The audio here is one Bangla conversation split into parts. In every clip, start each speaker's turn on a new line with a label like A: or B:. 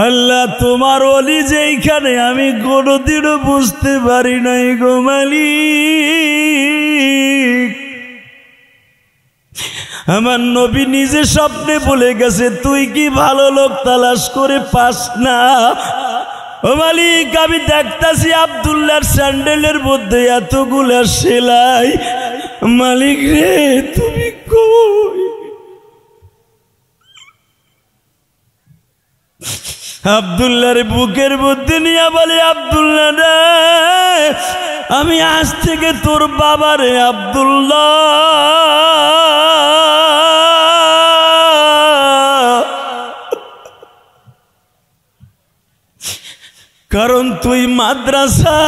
A: আল্লাহ তোমার ওলি যেইখানে আমি কোনোদিনও বুঝতে পারি নাই গো মালিক। আমার নবী নিজে স্বপ্নে বলে গেছে তুই কি ভালো লোক তালাশ করে পাস না। ও মালিক আমি দেখতাছি আব্দুল্লাহর স্যান্ডেলের মধ্যে এতগুলা সেলাই। মালিক রে তুমি কই? আব্দুল্লাহর বুকের মধ্যে নিয়ে বলে আব্দুল্লাহ রে আমি আজ থেকে তোর বাবা রে আব্দুল্লাহ। কারণ তুই মাদ্রাসা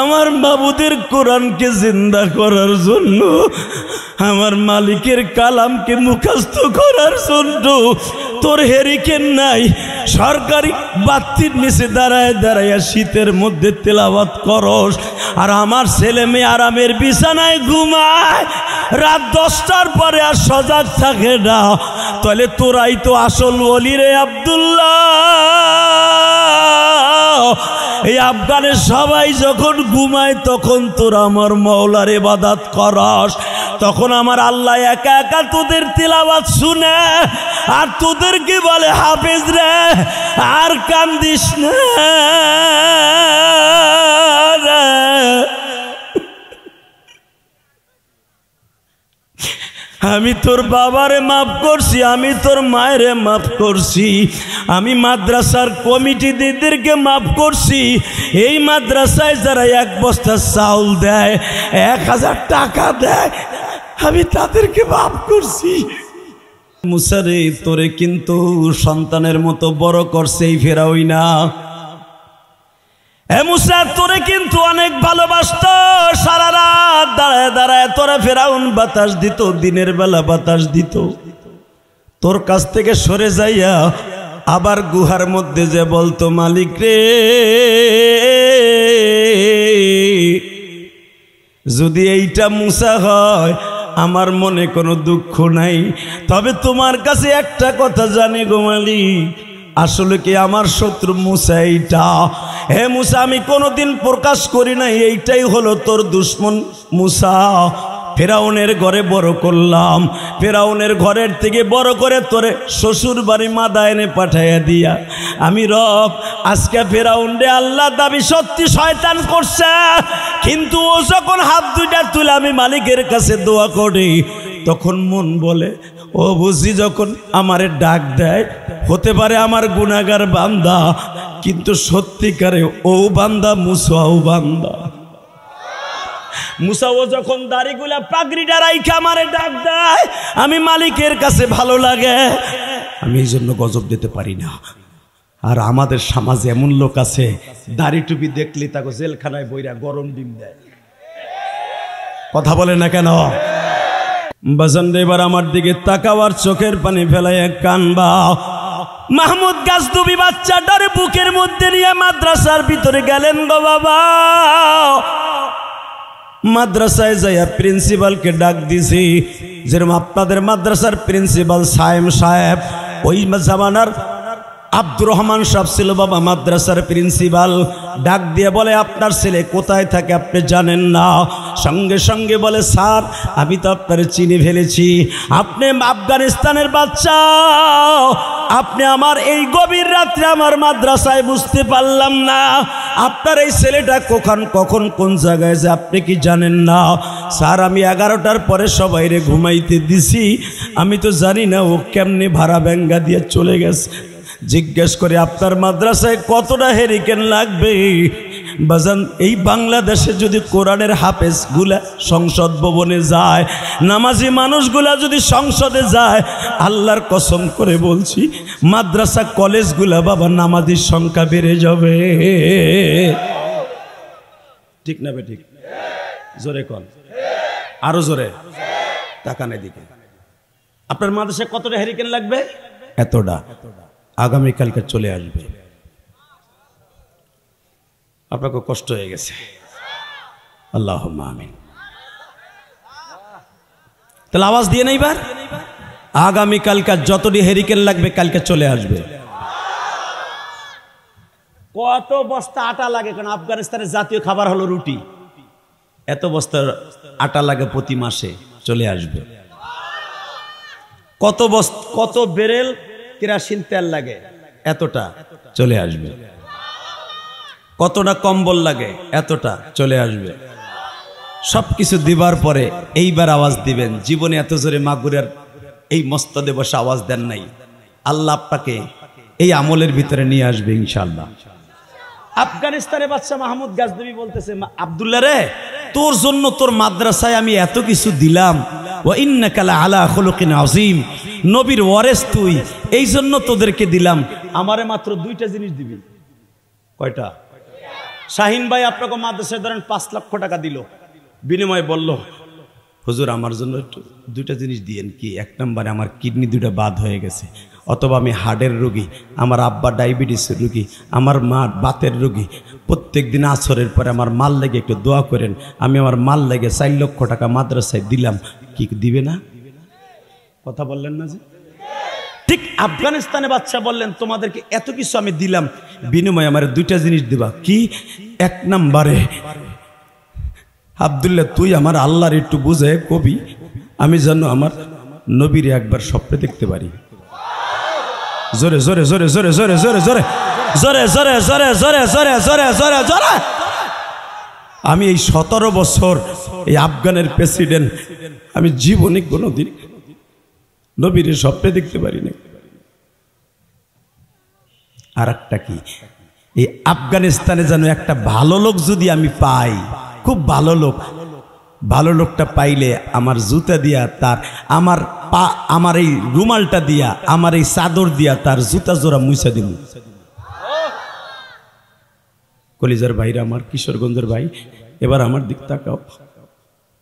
A: আমার বাবুদের কোরআনকে জিন্দা করার জন্য, আমার মালিকের কালামকে মুখস্থ করার জন্য তোর হেরিকেন নাই, সরকারি বাতির নিচে দাঁড়ায় দাঁড়ায় শীতের মধ্যে তেলাওয়াত করস, আর আমার ছেলে মেয়ে আরামের বিছানায় ঘুমায়, রাত 10টার পরে আর সজাগ থাকে না। তাহলে তোরাই তো আসল ওলি রে আব্দুল্লাহ। এই আফগানের সবাই যখন ঘুমায় তখন তোরা আমার মাওলার ইবাদত করস, তখন আমার আল্লাহ একা একা তোদের তিলাওয়াত শুনে আর তোদেরকে বলে হাফেজ রে আর কান্দিস না। আমি তোর বাবারে মাফ করছি, আমি তোর মায়েরে মাফ করছি, আমি মাদ্রাসার কমিটিদেরকে মাফ করছি। এই মাদ্রাসায় যারা 1 বস্তা চাউল দেয়, 1000 টাকা দেয়, আমি তাদেরকে মাফ করছি। মুসা রে তোরে কিন্তু সন্তানের মতো বড় করছে এই ফেরাউন না। এ মুসা তোরে কিন্তু অনেক ভালোবাসতো, সারা রাত দাঁড়ায় দাঁড়ায় তোরা ফেরাউন বাতাস দিত, দিনের বেলা বাতাস দিত। তোর কাছ থেকে সরে যাইয়া আবার গুহার মধ্যে যে বলতো মালিক রে যদি এইটা মুসা হয় আমার মনে কোনো দুঃখ নাই, তবে তোমার কাছে একটা কথা জানি গো মালিক, আসলে কি আমার শত্রু মুসা এইটা? হে মুসা আমি কোনোদিন প্রকাশ করি নাই, এইটাই হলো তোর দুশ্মন মুসা। ফেরাউনের ঘরে বড় করলাম, ফেরাউনের ঘরের থেকে বড় করে তোরে শ্বশুর বাড়ি মাদায়েনে পাঠাইয়া দিয়া আমি রব আজকে ফেরাউন রে আল্লাহ দাবি সত্যি শয়তান করছে, কিন্তু ও যখন হাত দুইটা তুলে আমি মালিকের কাছে দোয়া করি তখন মন বলে ও বুঝি যখন আমারে ডাক দেয় হতে পারে আমার গুনাহগার বান্দা, কিন্তু সত্যিকারে ও বান্দা মুসাও বান্দা। মুসাও যখন দাড়িগুলা পাগড়িটা রাইখা আমারে ডাক দেয় আমি মালিকের কাছে ভালো লাগে, আমি এই জন্য গজব দিতে পারি না। আর আমাদের সমাজে এমন লোক আছে দাড়ি টুপি দেখলে তাকে জেলখানায় বইরা গরম ডিম দেয়। কথা বলে না কেন? বাজান এবার আমার দিকে তাকাওয়ার চোখের পানি ফেলায় কানবা। মাহমুদ গাজদুবি বাচ্চাটার বুকের মধ্যে নিয়ে মাদ্রাসার ভিতরে গেলেন গো বাবা। মাদ্রাসায় যাইয়া প্রিন্সিপালকে ডাক দিছি, যেরকম আপনাদের মাদ্রাসার প্রিন্সিপাল সায়েম সাহেব, ওই জামানার আব্দুর রহমান সাহেব ছিল বাবা মাদ্রাসার প্রিন্সিপাল। ডাক দিয়ে বলে আপনার ছেলে কোথায় থাকে আপনি জানেন না? সঙ্গে সঙ্গে বলে স্যার আমি তো আপনার চিনে ফেলেছি, আপনি আফগানিস্তানের বাচ্চা, আপনি আমার এই গভীর রাত্রে আমার মাদ্রাসায় বুঝতে পারলাম না, আপনার এই ছেলেটা কখন কোন জায়গায় যে আপনি কি জানেন না? স্যার আমি 11টার পরে সবাইরে ঘুমাইতে দিছি, আমি তো জানি না ও কেমনি ভাড়া ব্যাঙ্গা দিয়ে চলে গেছে। জিজ্ঞেস করে আপনার মাদ্রাসায় কতটা হেরিকেন লাগবে? বাজান এই বাংলাদেশে যদি কোরআনের হাফেজ গুলা সংসদ ভবনে যায়, নামাজি মানুষগুলা যদি সংসদে যায়, আল্লাহর কসম করে বলছি মাদ্রাসা কলেজগুলা বাবা নামাজির সংখ্যা বেড়ে যাবে। ঠিক না বেঠিক? জোরে কন, আরো জোরে। তাকানের দিকে আপনার মাদ্রাসায় কতটা হেরিকেন লাগবে? এতটা। আগামীকালকে চলে আসবে। আপনাকে কষ্ট হয়ে গেছে, আল্লাহুম্মা আমিন। তাহলে আওয়াজ দিয়ে নেইবার আগামীকালকে যতটি হেরিকেন লাগবে কালকে চলে আসবে। কত বস্তা আটা লাগে, কারণ আফগানিস্তানের জাতীয় খাবার হলো রুটি। এত বস্তা আটা লাগে প্রতি মাসে, চলে আসবে। কত বেরেল কেরোসিন তেল লাগে, এতটা চলে আসবে। কতটা কম্বল লাগে, এতটা চলে আসবে। সবকিছু দিবার পরে এইবার আওয়াজ দিবেন। জীবনে এত জোরে মাগুরার এই মস্তদে বসে আওয়াজ দেন নাই, আল্লাহ আপনাকে এই আমলের ভিতরে নিয়ে আসবে ইনশাআল্লাহ। আফগানিস্তানের বাদশা মাহমুদ গাজনবী বলতেছে, আব্দুল্লাহ রে, তোর জন্য তোর মাদ্রাসায় আমি এত কিছু দিলাম, ওয়া ইন্নাকা লাআলা খুলুকিন আযীম, নবীর ওয়ারেস তুই, এই জন্য তোদেরকে দিলাম। আমারে মাত্র 2টা জিনিস দিবি। কয়টা? শাহিন ভাই আপনাকে মাদ্রাসায় ধরেন 5 লক্ষ টাকা দিল, বিনিময়ে বলল, হুজুর আমার জন্য একটু 2টা জিনিস দিয়েন। কি? 1 নম্বরে আমার কিডনি 2টা বাদ হয়ে গেছে, অথবা আমি হার্টের রোগী, আমার আব্বা ডায়াবেটিসের রোগী, আমার মা বাতের রোগী, প্রত্যেক দিন আসরের পরে আমার মাল লেগে একটু দোয়া করেন। আমি আমার মাল লেগে 4 লক্ষ টাকা মাদ্রাসায় দিলাম। কি দিবে না? কথা বললেন না যে? ঠিক আফগানিস্তানে বাদশা বললেন, তোমাদেরকে এত কিছু আমি দিলাম, বিনিময়ে আমার 2টা জিনিস দিবা। কি? 1 নম্বরে, আব্দুল্লাহ তুই আমার আল্লাহর একটু বুঝে কবি, আমি যেন আমার নবীর একবার স্বপ্নে দেখতে পারি। জোরে জোরে জোরে জোরে জোরে জোরে জোরে জোরে জোরে জোরে জোরে জোরে জোরে জোরে জোরে। আমি এই 17 বছর এই আফগানের প্রেসিডেন্ট, আমি জীবনে কোনোদিন নবীর স্বপ্নে দেখতে পারি না। আর একটা কি, এই আফগানিস্তানে যেন একটা ভালো লোক যদি আমি পাই, খুব ভালো লোক, ভালো লোকটা পাইলে আমার জুতা দিয়া তার, আমার এই রুমালটা দিয়া, আমার এই চাদর দিয়া তার জুতা জোড়া মুছা দিব। কলিজার ভাইরা আমার, কিশোরগঞ্জের ভাই, এবার আমার দিক তাকাও।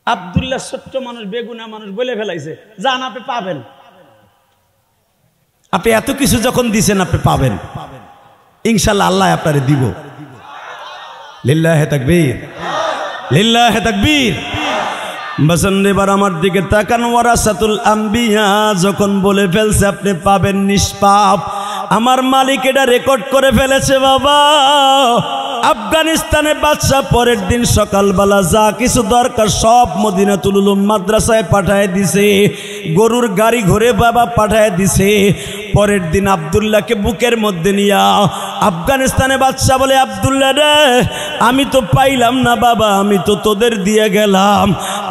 A: আব্দুল্লাহ ছোট্ট মানুষ, বেগুনা মানুষ বলে ফেলাইছে, জান আপনি পাবেন, আপনি এত কিছু যখন দিছেন আপনি পাবেন ইনশাআল্লাহ, আল্লাহ আপনারে দিব। লিল্লাহে তাকবীর, লিল্লাহে তাকবীর। বসন এবার আমার দিকে তাকান। ওয়ারাসাতুল আম্বিয়া যখন বলে ফেলছে আপনি পাবেন নিষ্পাপ, আমার মালিক এটা রেকর্ড করে ফেলেছে বাবা। আফগানিস্তানের বাদশা পরের দিন সকালবেলা যা কিছু দরকার সব মদিনাতুল উলুম মাদ্রাসায় পাঠায় দিছে, গরুর গাড়ি ঘুরে বাবা পাঠায় দিছে। পরের দিন আব্দুল্লাহকে বুকের মধ্যে নিয়া আফগানিস্তানের বাদশা বলে, আব্দুল্লাহ রে, আমি তো পাইলাম না বাবা, আমি তো তোদের দিয়ে গেলাম।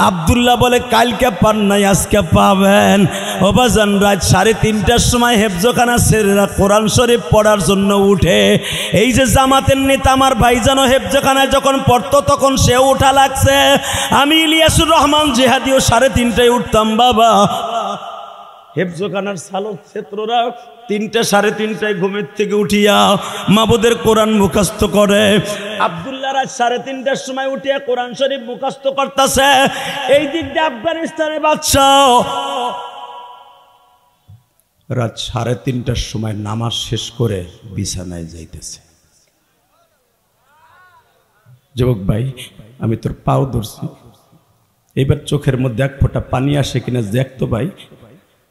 A: আব্দুল্লাহ বলে, কালকে পান নাই, আজকে পাবেন। ও বাজান, রাত 3:30টার সময় হেফজখানা ছেলেরা কোরআন শরীফ পড়ার জন্য উঠে। এই যে জামাতের নেতা আমার ভাইজান হেফজখানায় যখন পড়তো তখন সে উঠা লাগছে। আমি ইলিয়াসুর রহমান জিহাদিও 3:30টায় উঠতাম বাবা। হেফজখানার চালক ছাত্ররা 3টা 3:30টায় ঘুমের থেকে উঠিয়া মাবুদের কোরআন মুখস্থ করে। আব্দুল্লাহ রাত 3:30টার সময় উঠিয়া কোরআন শরীফ মুখস্থ করতেছে। এই দিক দিয়ে আফগানিস্তানের বাদশাহ রাত 3:30টার সময় নামাজ শেষ করে বিছানায় যাইতেছে। যুবক ভাই, আমি তোর পাও ধরছি, এইবার চোখের মধ্যে 1 ফোঁটা পানি আসে কিনা দেখতো ভাই।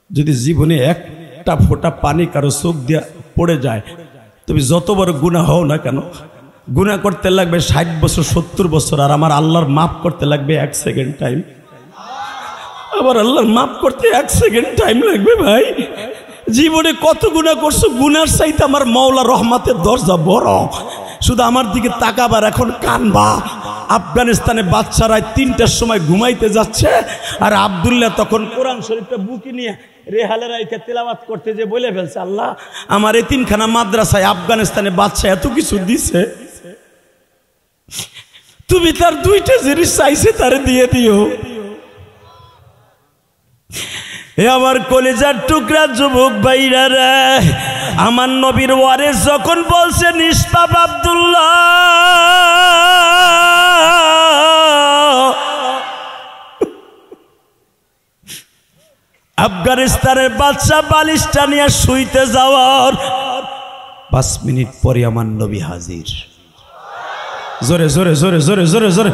A: যদি জীবনে 1টা ফোঁটা পানি কারো চোখ দিয়া পড়ে যায়, তুমি যত বড় গুনাহ হও না কেন, গুনাহ করতে লাগবে 60 বছর 70 বছর, আর আমার আল্লাহর মাফ করতে লাগবে 1 সেকেন্ড টাইম। আমার আল্লাহর মাফ করতে 1 সেকেন্ড টাইম লাগবে ভাই। জীবনে কত গুনাহ করছো, গুনার চাইতে আমার মাওলা রহমতের দরজা বড়। শুধু আমার দিকে তাকাবার, এখন কানবা। আফগানিস্তানে বাদশারা 3টার সময় ঘুমাইতে যাচ্ছে, আর আব্দুল্লাহ তখন কোরআন শরীফটা বুকে নিয়ে রেহালে রাইখে তেলাওয়াত করতে যে বলে ফেলছে, আল্লাহ আমার এতিমখানা মাদ্রাসায় আফগানিস্তানে বাদশা এত কিছু দিছে, তুমি তার 2টা জিনিস চাইছে তারে দিয়ে দিও। এ আমার কলিজার টুকরা যুবক ভাইরা রে, আমার নবীর ওয়ারিস যখন বলছে নিষ্পাপ আব্দুল্লাহ, আফগানিস্তানের বাদশা বালিশটা নিয়ে শুইতে যাওয়ার 5 মিনিট পরে আমার নবী হাজির। জোরে জোরে জোরে জোরে জোরে জোরে।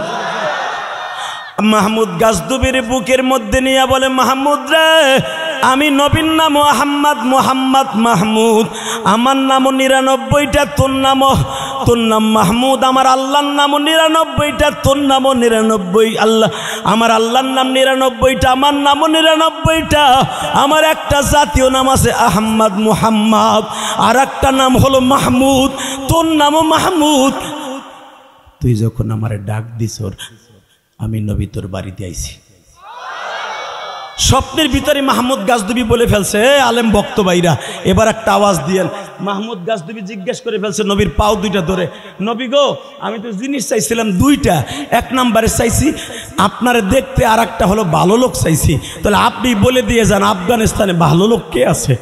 A: মাহমুদ গাজনবীর বুকের মধ্যে নিয়ে বলে, মাহমুদ রে, আমি নবীর নাম মোহাম্মদ, মোহাম্মদ মাহমুদ, আমার নাম 99টা, তোর নাম তোর নাম মাহমুদ, আমার আল্লাহর নাম 99টা, তোর নামও 99, আল্লাহ আমার আল্লাহর নাম 99টা, আমার নামও 99টা। আমার একটা জাতীয় নাম আছে আহমদ মুহাম্মদ, আর একটা নাম হলো মাহমুদ, তোর নামও মাহমুদ। তুই যখন আমারে ডাক দিস, আমি নবী তোর বাড়িতে আইছি। স্বপ্নের ভিতরে মাহমুদ গাজদুবি বলে ফেলছে, আলেম ভক্ত ভাইরা এবার একটা আওয়াজ দিয়েন। মাহমুদ গাজদুবি জিজ্ঞেস করে ফেলছে নবীর পাও দুইটা ধরে, নবী গো আমি তো জিনিস চাইছিলাম দুইটা, এক নম্বরে চাইছি আপনারে দেখতে, আর একটা হলো ভালো লোক চাইছি, তাহলে আপনি বলে দিয়ে যান আফগানিস্তানে ভালো লোক কে আছে।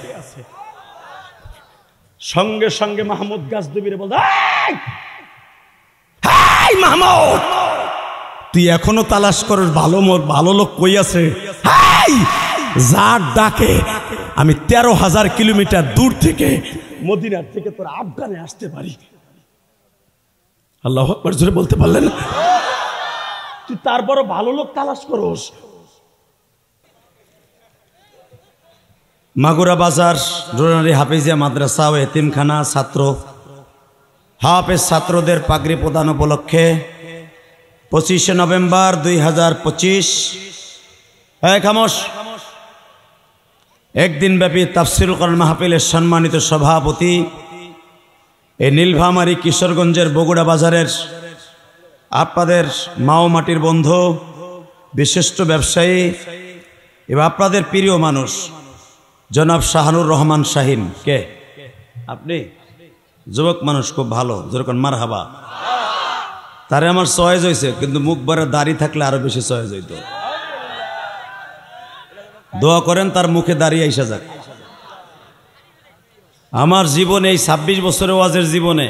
A: সঙ্গে সঙ্গে মাহমুদ গাজদুবিরে বলছে, মাহমুদ তুই এখনো তালাশ করস ভালো লোক কই আছে? যার ডাকে আমি 13,000 কিলোমিটার দূর থেকে মদিনার থেকে তোর আফগানে আসতে পারি। আল্লাহু আকবার জোরে বলতে পারলেন না? তুই তারপরও ভালো লোক তালাশ করস। মাগুরা বাজার রোনারি হাফিজিয়া মাদ্রাসা ও এতিমখানা ছাত্র হাফেজ ছাত্রদের পাগড়ি প্রদান উপলক্ষে 25শে নভেম্বর 2025 খামোশ একদিন ব্যাপী তাফসিরুল কোরআন মাহফিলের সম্মানিত সভাপতি, এই নীলফামারী কিশোরগঞ্জের বগুড়া বাজারের আপনাদের মাও মাটির বন্ধু, বিশিষ্ট ব্যবসায়ী এবং আপনাদের প্রিয় মানুষ জনাব শাহানুর রহমান শাহিন। কে আপনি? যুবক মানুষ, খুব ভালো, যেরকম মারহাবা। তারে আমার চয়েস হয়েছে, কিন্তু মুখ ভরে দাড়ি থাকলে আরো বেশি চয়েস হইত। দোয়া করেন তার মুখে দাঁড়িয়ে আইসা যাক। আমার জীবনে এই 26 বছরের ওয়াজের জীবনে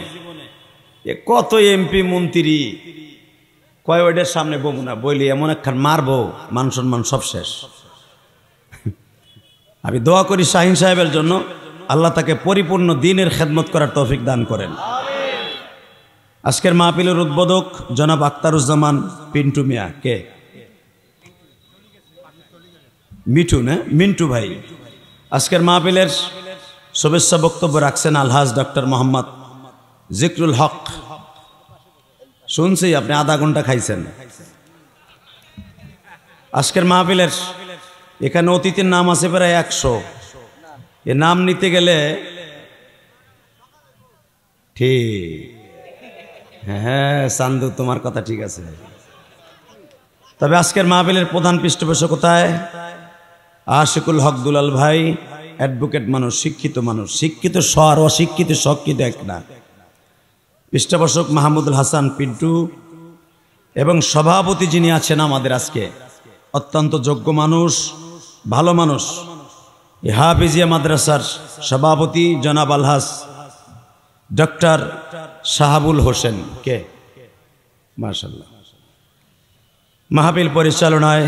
A: কত এমপি মন্ত্রী কয় ওইটার সামনে বলবো না, বইলি এমন একখান মারবো, মান সম্মান সব শেষ। আমি দোয়া করি শাহিন সাহেবের জন্য, আল্লাহ তাকে পরিপূর্ণ দ্বীনের খেদমত করার তৌফিক দান করেন। আজকের মাহফিলের উদ্বোধক জনাব আখতারুজ্জামান পিন্টু মিয়া। কে? মিঠু না, মিন্টু ভাই। আজকের মাহফিলের শুভেচ্ছা বক্তব্য রাখছেন আলহাজ ডক্টর মোহাম্মদ জিকরুল হক। শুনছি আপনি আধা ঘন্টা খাইছেন। আজকের মাহফিলের এখানে অতিথির নাম আছে প্রায় 100। এ নাম নিতে গেলে ঠিক, হ্যাঁ চান্দু তোমার কথা ঠিক আছে। তবে আজকের মাহফিলের প্রধান পৃষ্ঠপোষকতায় আশিকুল হক দুলাল ভাই, অ্যাডভোকেট মানুষ, শিক্ষিত মানুষ, শিক্ষিত স্বর, অশিক্ষিত শিক্ষিত এক না। পৃষ্ঠপোষক মাহমুদুল হাসান পিন্টু এবং সভাপতি যিনি আছেন আমাদের আজকে, অত্যন্ত যোগ্য মানুষ, ভালো মানুষ, হাফিজিয়া মাদ্রাসার সভাপতি জনাব আলহাজ ডক্টর শাহাবুল হোসেন। কে? মাশাআল্লাহ। মাহফিল পরিচালনায়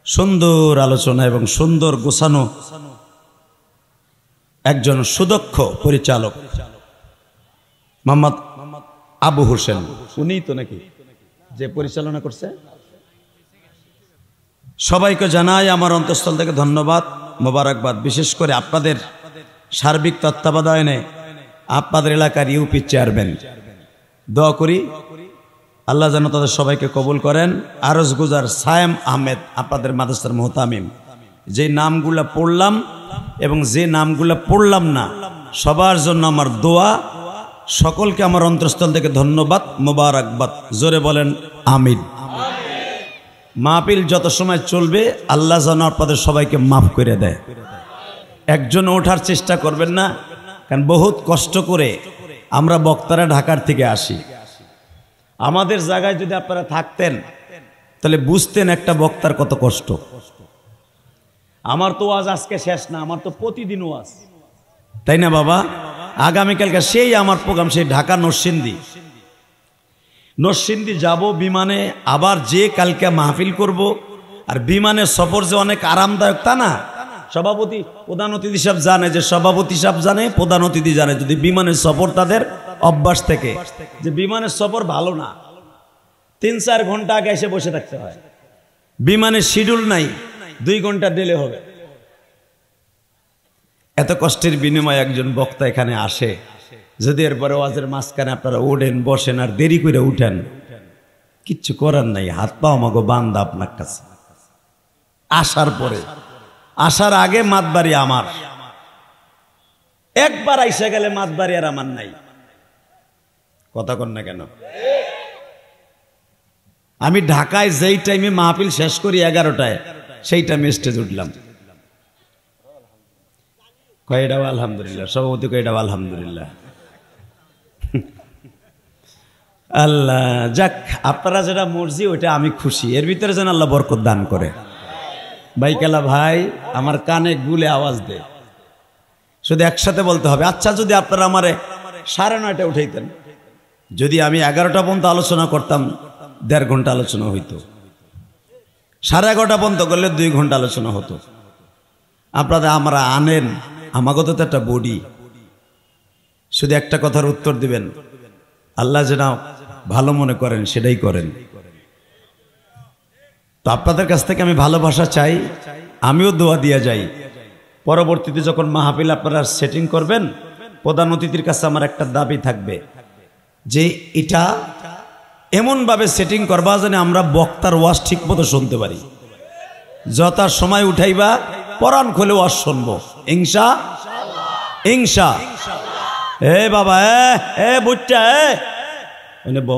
A: সুন্দর আলোচনা এবং সুন্দর গোছানো একজন সুদক্ষ পরিচালক মোহাম্মদ আবু হোসেন। উনি তো নাকি যে পরিচালনা করছে? সবাইকে জানাই আমার অন্তঃস্থল থেকে ধন্যবাদ, মোবারকবাদ। বিশেষ করে আপনাদের সার্বিক তত্ত্বাবধানে আপনাদের এলাকার ইউপি চেয়ারম্যান, দোয়া করি আল্লাহ যেন তাদের সবাইকে কবুল করেন। আরজ গুজার সায়েম আহমেদ, আপনাদের মাদ্রাসার মুহতামিম। যে নামগুলা পড়লাম এবং যে নামগুলা পড়লাম না, সবার জন্য আমার দোয়া, সকলকে আমার অন্তঃস্থল থেকে ধন্যবাদ, মোবারকবাদ। জোরে বলেন আমিন। মাহফিল যত সময় চলবে আল্লাহ যেন আপনাদের সবাইকে মাফ করে দেয়। একজন ওঠার চেষ্টা করবেন না, কারণ বহুত কষ্ট করে আমরা বক্তারা ঢাকার থেকে আসি। আমাদের জায়গায় যদি আপনারা থাকতেন তাহলে বুঝতেন একটা বক্তার কত কষ্ট। আমার তো ওয়াজ আজকে শেষ না, আমার তো প্রতিদিন ওয়াজ, তাই না বাবা? আগামীকালকে সেই আমার প্রোগ্রাম, সেই ঢাকা নরসিংদী যাব বিমানে, আবার যে কালকে মাহফিল করব। আর বিমানের সফর যে অনেক আরামদায়ক তা না। সভাপতি প্রধান অতিথি সাহেব জানে, যে সভাপতি সাহেব জানে, প্রধান অতিথি জানে, যদি বিমানের সফর তাদের অভ্যাস থেকে, যে বিমানের সফর ভালো না, 3-4 ঘন্টা আগে এসে বসে থাকতে হয়। বিমানের শিডিউল নাই, 2 ঘন্টা ডিলে হবে। এত কষ্টের বিনিময়ে একজন বক্তা এখানে আসে, যদি এরপরে ওয়াজের মাঝখানে আপনারা ওঠেন বসেন আর দেরি করে উঠেন, কিচ্ছু করার নাই, হাত পা আমাকে বান্দা আপনার কাছে। আসার পরে, আসার আগে মাতবাড়ি আমার, একবার আইসা গেলে মাতবাড়ি আর আমার নাই। কথা কন না কেন? আমি ঢাকায় যেই টাইমে মাহফিল শেষ করি 11টায়, সেই টাইমে স্টেজ উঠলাম। কয়টাও আলহামদুলিল্লাহ, সভাপতি কয়টাও আলহামদুলিল্লাহ। আল্লাহ যাক, আপনারা যেটা মর্জি ওইটা আমি খুশি, এর ভিতরে যেন আল্লাহ বরকত দান করে। বাইকালা ভাই আমার কানে গুলে আওয়াজ দে, শুধু একসাথে বলতে হবে। আচ্ছা, যদি আপনারা আমারে 9:30 উঠাইতেন, যদি আমি 11টা পর্যন্ত আলোচনা করতাম, 1.5 ঘন্টা আলোচনা হইতো। 11:30 পর্যন্ত করলে 2 ঘন্টা আলোচনা হতো। আপনারা আমরা আনেন, আমাকে তো একটা বডি, শুধু একটা কথার উত্তর দিবেন, আল্লাহ যেটা ভালো মনে করেন সেটাই করেন। তো আপনাদের কাছ থেকে আমি ভালোবাসা চাই, আমিও দোয়া দিয়ে যাই। পরবর্তীতে যখন মাহফিল আপনারা সেটিং করবেন, প্রধান অতিথির কাছে আমার একটা দাবি থাকবে যে এটা এমনভাবে সেটিং করবা যেন আমরা বক্তার ওয়াজ ঠিক মতো শুনতে পারি। যথা সময় উঠাইবা, পরাণ খুলে ওয়াজ শুনবো ইনশা ইনশা। এ বাবা, এ বুচ্চা, এনে ব,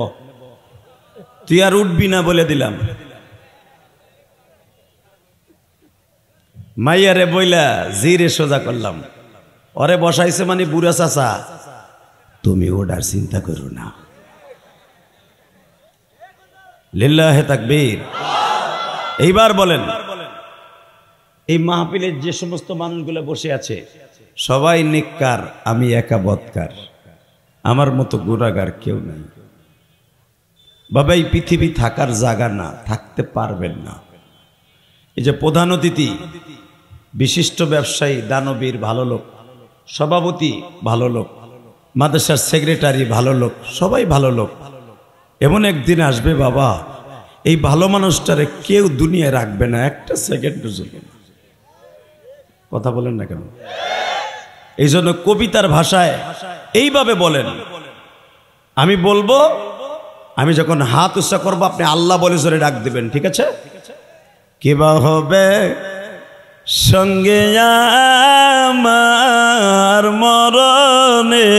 A: তুই আর উঠবি না বলে দিলাম। মাইয়ারে বইলা জিরে সোজা করলাম, ওরে বসাইছে মানে বুড়া চাচা, তুমি ওটার চিন্তা করো না। লিল্লাহে তাকবীর। এইবার বলেন, এই মাহফিলের যে সমস্ত মানুষগুলো বসে আছে সবাই নেককার, আমি একা বদকার, আমার মতো গুনাহগার কেউ নাই। বাবা, এই পৃথিবী থাকার জায়গা না, থাকতে পারবেন না। এই যে প্রধান অতিথি, বিশিষ্ট ব্যবসায়ী, দানবীর ভালো লোক, সভাপতি ভালো লোক, মাদ্রাসার সেক্রেটারি ভালো লোক, সবাই ভালো লোক। এমন একদিন আসবে বাবা, এই ভালো মানুষটারে কেউ দুনিয়ায় রাখবে না একটা সেকেন্ডের জন্য। কথা বলেন না কেন? এই জন্য কবিতার ভাষায় এইভাবে বলেন, আমি বলবো, আমি যখন হাত উৎসা করবো আপনি আল্লাহ বলে জোরে ডাক দিবেন, ঠিক আছে? কিবা হবে সঙ্গে আমার মরণে,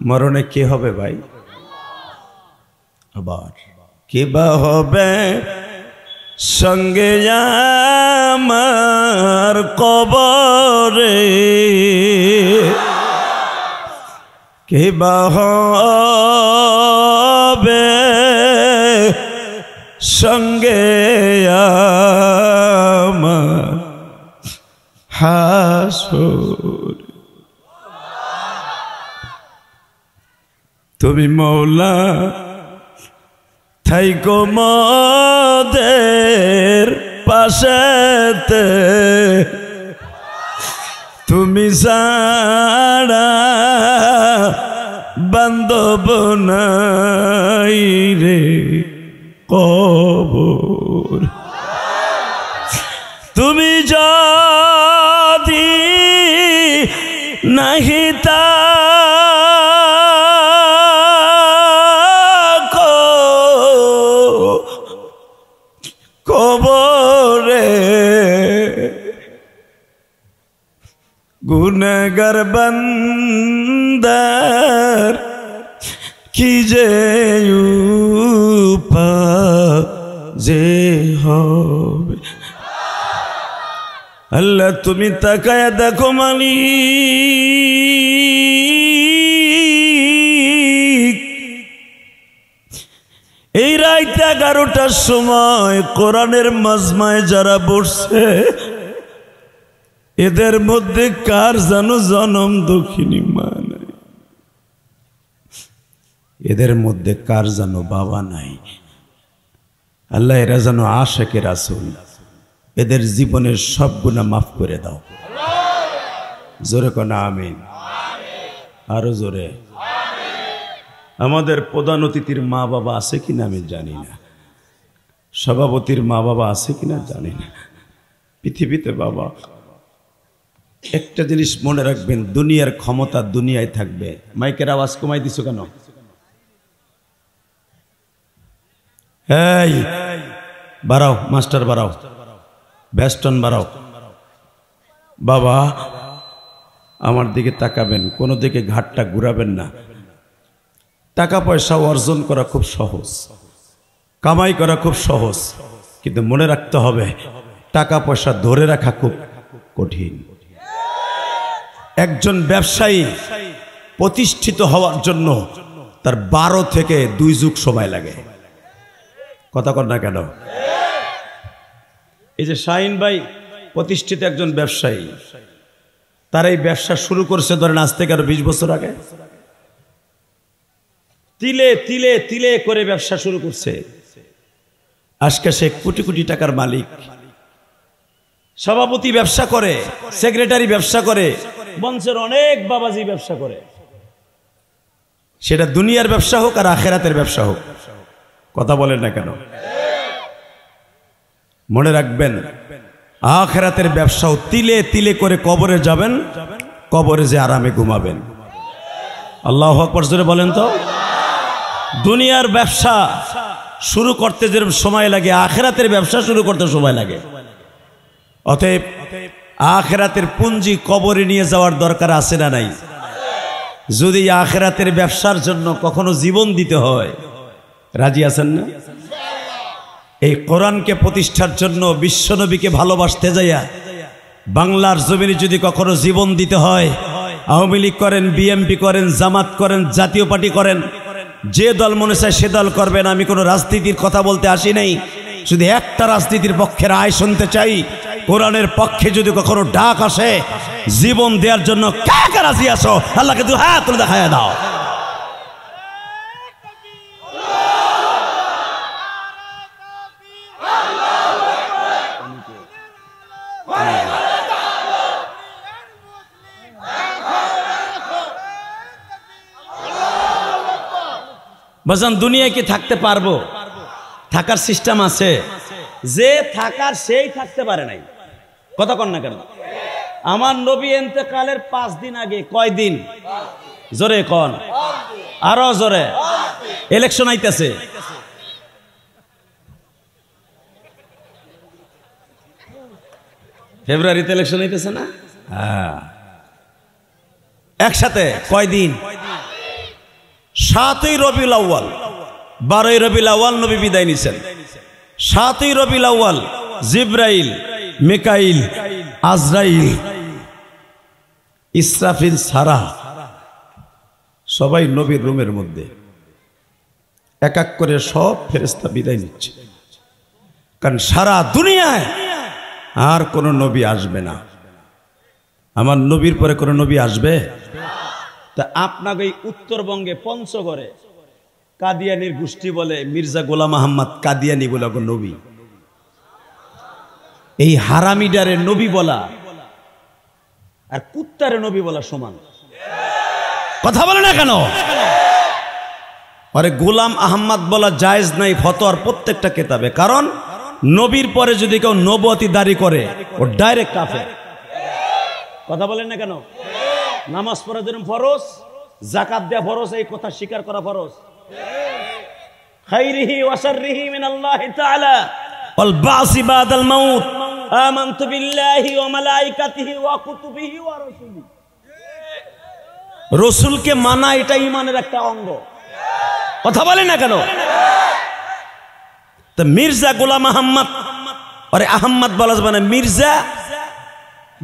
A: মরণে কে হবে ভাই? আবার কিবা হবে সঙ্গে আমার কবরে, কিবা হবে সঙ্গে আমার হাসর। তুমি মৌলা থাইকো মোদের পাশেতে, তুমি ছাড়া বান্ধব নাই রে কবর। তুমি যদি নাহি থাকো কবরে, গুনাহগার বান্দার কি যে যে হবে। আল্লাহ তুমি তাকায়া দেখো মালিক, এই রাত 11টার সময় কোরআনের মাজমায় যারা বসছে, এদের মধ্যে কার জানো জনম দক্ষিণী মা নাই, এদের মধ্যে কার জানো বাবা নাই। আল্লাহ এরা যেন আশিকে রাসূল, এদের জীবনের সব গুনাহ মাফ করে দাও। জোরে কোনা আমিন, আরো জোরে। আমাদের প্রধান অতিথির মা বাবা আছে কিনা আমি জানি না, সভাপতির মা বাবা আছে কিনা জানি না। পৃথিবীতে বাবা একটা জিনিস মনে রাখবেন, দুনিয়ার ক্ষমতা দুনিয়ায় থাকবে। মাইকের আওয়াজ কমাই দিছো কেন? এই বাড়াও, মাস্টার বাড়াও, বেস্টন বাড়াও। বাবা আমার দিকে তাকাবেন, কোনো দিকে ঘাটটা ঘুরাবেন না। টাকা পয়সা অর্জন করা খুব সহজ, কামাই করা খুব সহজ, কিন্তু মনে রাখতে হবে টাকা পয়সা ধরে রাখা খুব কঠিন। একজন ব্যবসায়ী প্রতিষ্ঠিত হওয়ার জন্য তার 12 থেকে 2 যুগ সময় লাগে। কথা কর না কেন? এই যে শাহিন ভাই প্রতিষ্ঠিত একজন ব্যবসায়ী, তার এই ব্যবসা শুরু করছে ধরেন আজ থেকে আরো 20 বছর আগে। তিলে তিলে তিলে করে ব্যবসা শুরু করছে, আজকে সে কোটি কোটি টাকার মালিক। সভাপতি ব্যবসা করে, সেক্রেটারি ব্যবসা করে, বংশের অনেক বাবাজি ব্যবসা করে। সেটা দুনিয়ার ব্যবসা হোক আর আখেরাতের ব্যবসা হোক। কথা বলেন না কেন? মনে রাখবেন আখেরাতের ব্যবসাও তিলে তিলে করে কবরে যাবেন, কবরে যে আরামে ঘুমাবেন। আল্লাহু আকবার জোরে বলেন তো। দুনিয়ার ব্যবসা শুরু করতে যেরকম সময় লাগে, আখেরাতের ব্যবসা শুরু করতে সময় লাগে। অতএব আখেরাতের পুঁজি কবরে নিয়ে যাওয়ার দরকার আছে না নাই? যদি আখেরাতের ব্যবসার জন্য কখনো জীবন দিতে হয়, রাজি আছেন না? এই কোরআনকে প্রতিষ্ঠার জন্য বিশ্বনবীকে ভালোবাসতে যাইয়া বাংলার জমিনে যদি কখনো জীবন দিতে হয়, আওয়ামী লীগ করেন, বিএনপি করেন, জামাত করেন, জাতীয় পার্টি করেন, যে দল মনে চায় সে দল করবেন। আমি কোনো রাজনীতির কথা বলতে আসি নাই, শুধু একটা রাজনীতির পক্ষের আয় শুনতে চাই। কোরআনের পক্ষে যদি কখনো ডাক আসে জীবন দেওয়ার জন্য, কে কে রাজি আছো? আল্লাহকে দু হাত তুলে দেখায় দাও। বাজান দুনিয়ায় কি থাকতে পারবো? থাকার সিস্টেম আছে, যে থাকার সেই থাকতে পারে নাই। কথা কন না কেন? আমার নবী ইন্তেকালের 5 দিন আগে, কয় দিন? জোরে কন, আরো জোরে। ইলেকশন আইতেছে, ফেব্রুয়ারিতে ইলেকশন আইতেছে না? হ্যাঁ, একসাথে কয় দিন? 7ই রবিউল আউয়াল, 12ই রবিউল আউয়াল নবী বিদায় নিছেন। 7ই রবিউল আউয়াল জিবরাইল, মিকাইল, আজরাইল, ইসরাফিল ছাড়া সবাই নবীর রুমের মধ্যে এক এক করে সব ফেরেশতা বিদায় নিচ্ছে। কারণ সারা দুনিয়ায় আর কোন নবী আসবে না, আমার নবীর পরে কোন নবী আসবে? তা আপনাকে এই উত্তরবঙ্গে পঞ্চগড়ে কাদিয়ানির গোষ্ঠী বলে মির্জা গোলাম আহমদ কাদিয়ানি বলে নবী। এই হারামিডারে নবী বলা আর কুত্তারে নবী বলা সমান। কথা বলে না কেন? আরে গোলাম আহমদ বলা জায়েজ নাই ফতোয়ার প্রত্যেকটা কিতাবে। কারণ নবীর পরে যদি কেউ নবুয়তি দাঁড়ি করে ও ডাইরেক্ট কাফের। কথা বলেন না কেন? নামাজ পড়া যেরকম ফরজ, যাকাত দেয়া ফরজ, এই কথা স্বীকার করা ফরজ। খাইরিহি ওয়া শাররিহি মিনাল্লাহি তাআলা ওয়াল বাসি বাদাল মাউত আমানতু বিল্লাহি ওয়া মালাইকাতিহি ওয়া কুতুবিহি ওয়া রাসূলিহি। রাসূলকে মানা এটা ঈমানের একটা অঙ্গ। কথা বলেন না কেন? তো মির্জা গোলাম আহমদ, আরে আহমদ বলা যাবে না, মির্জা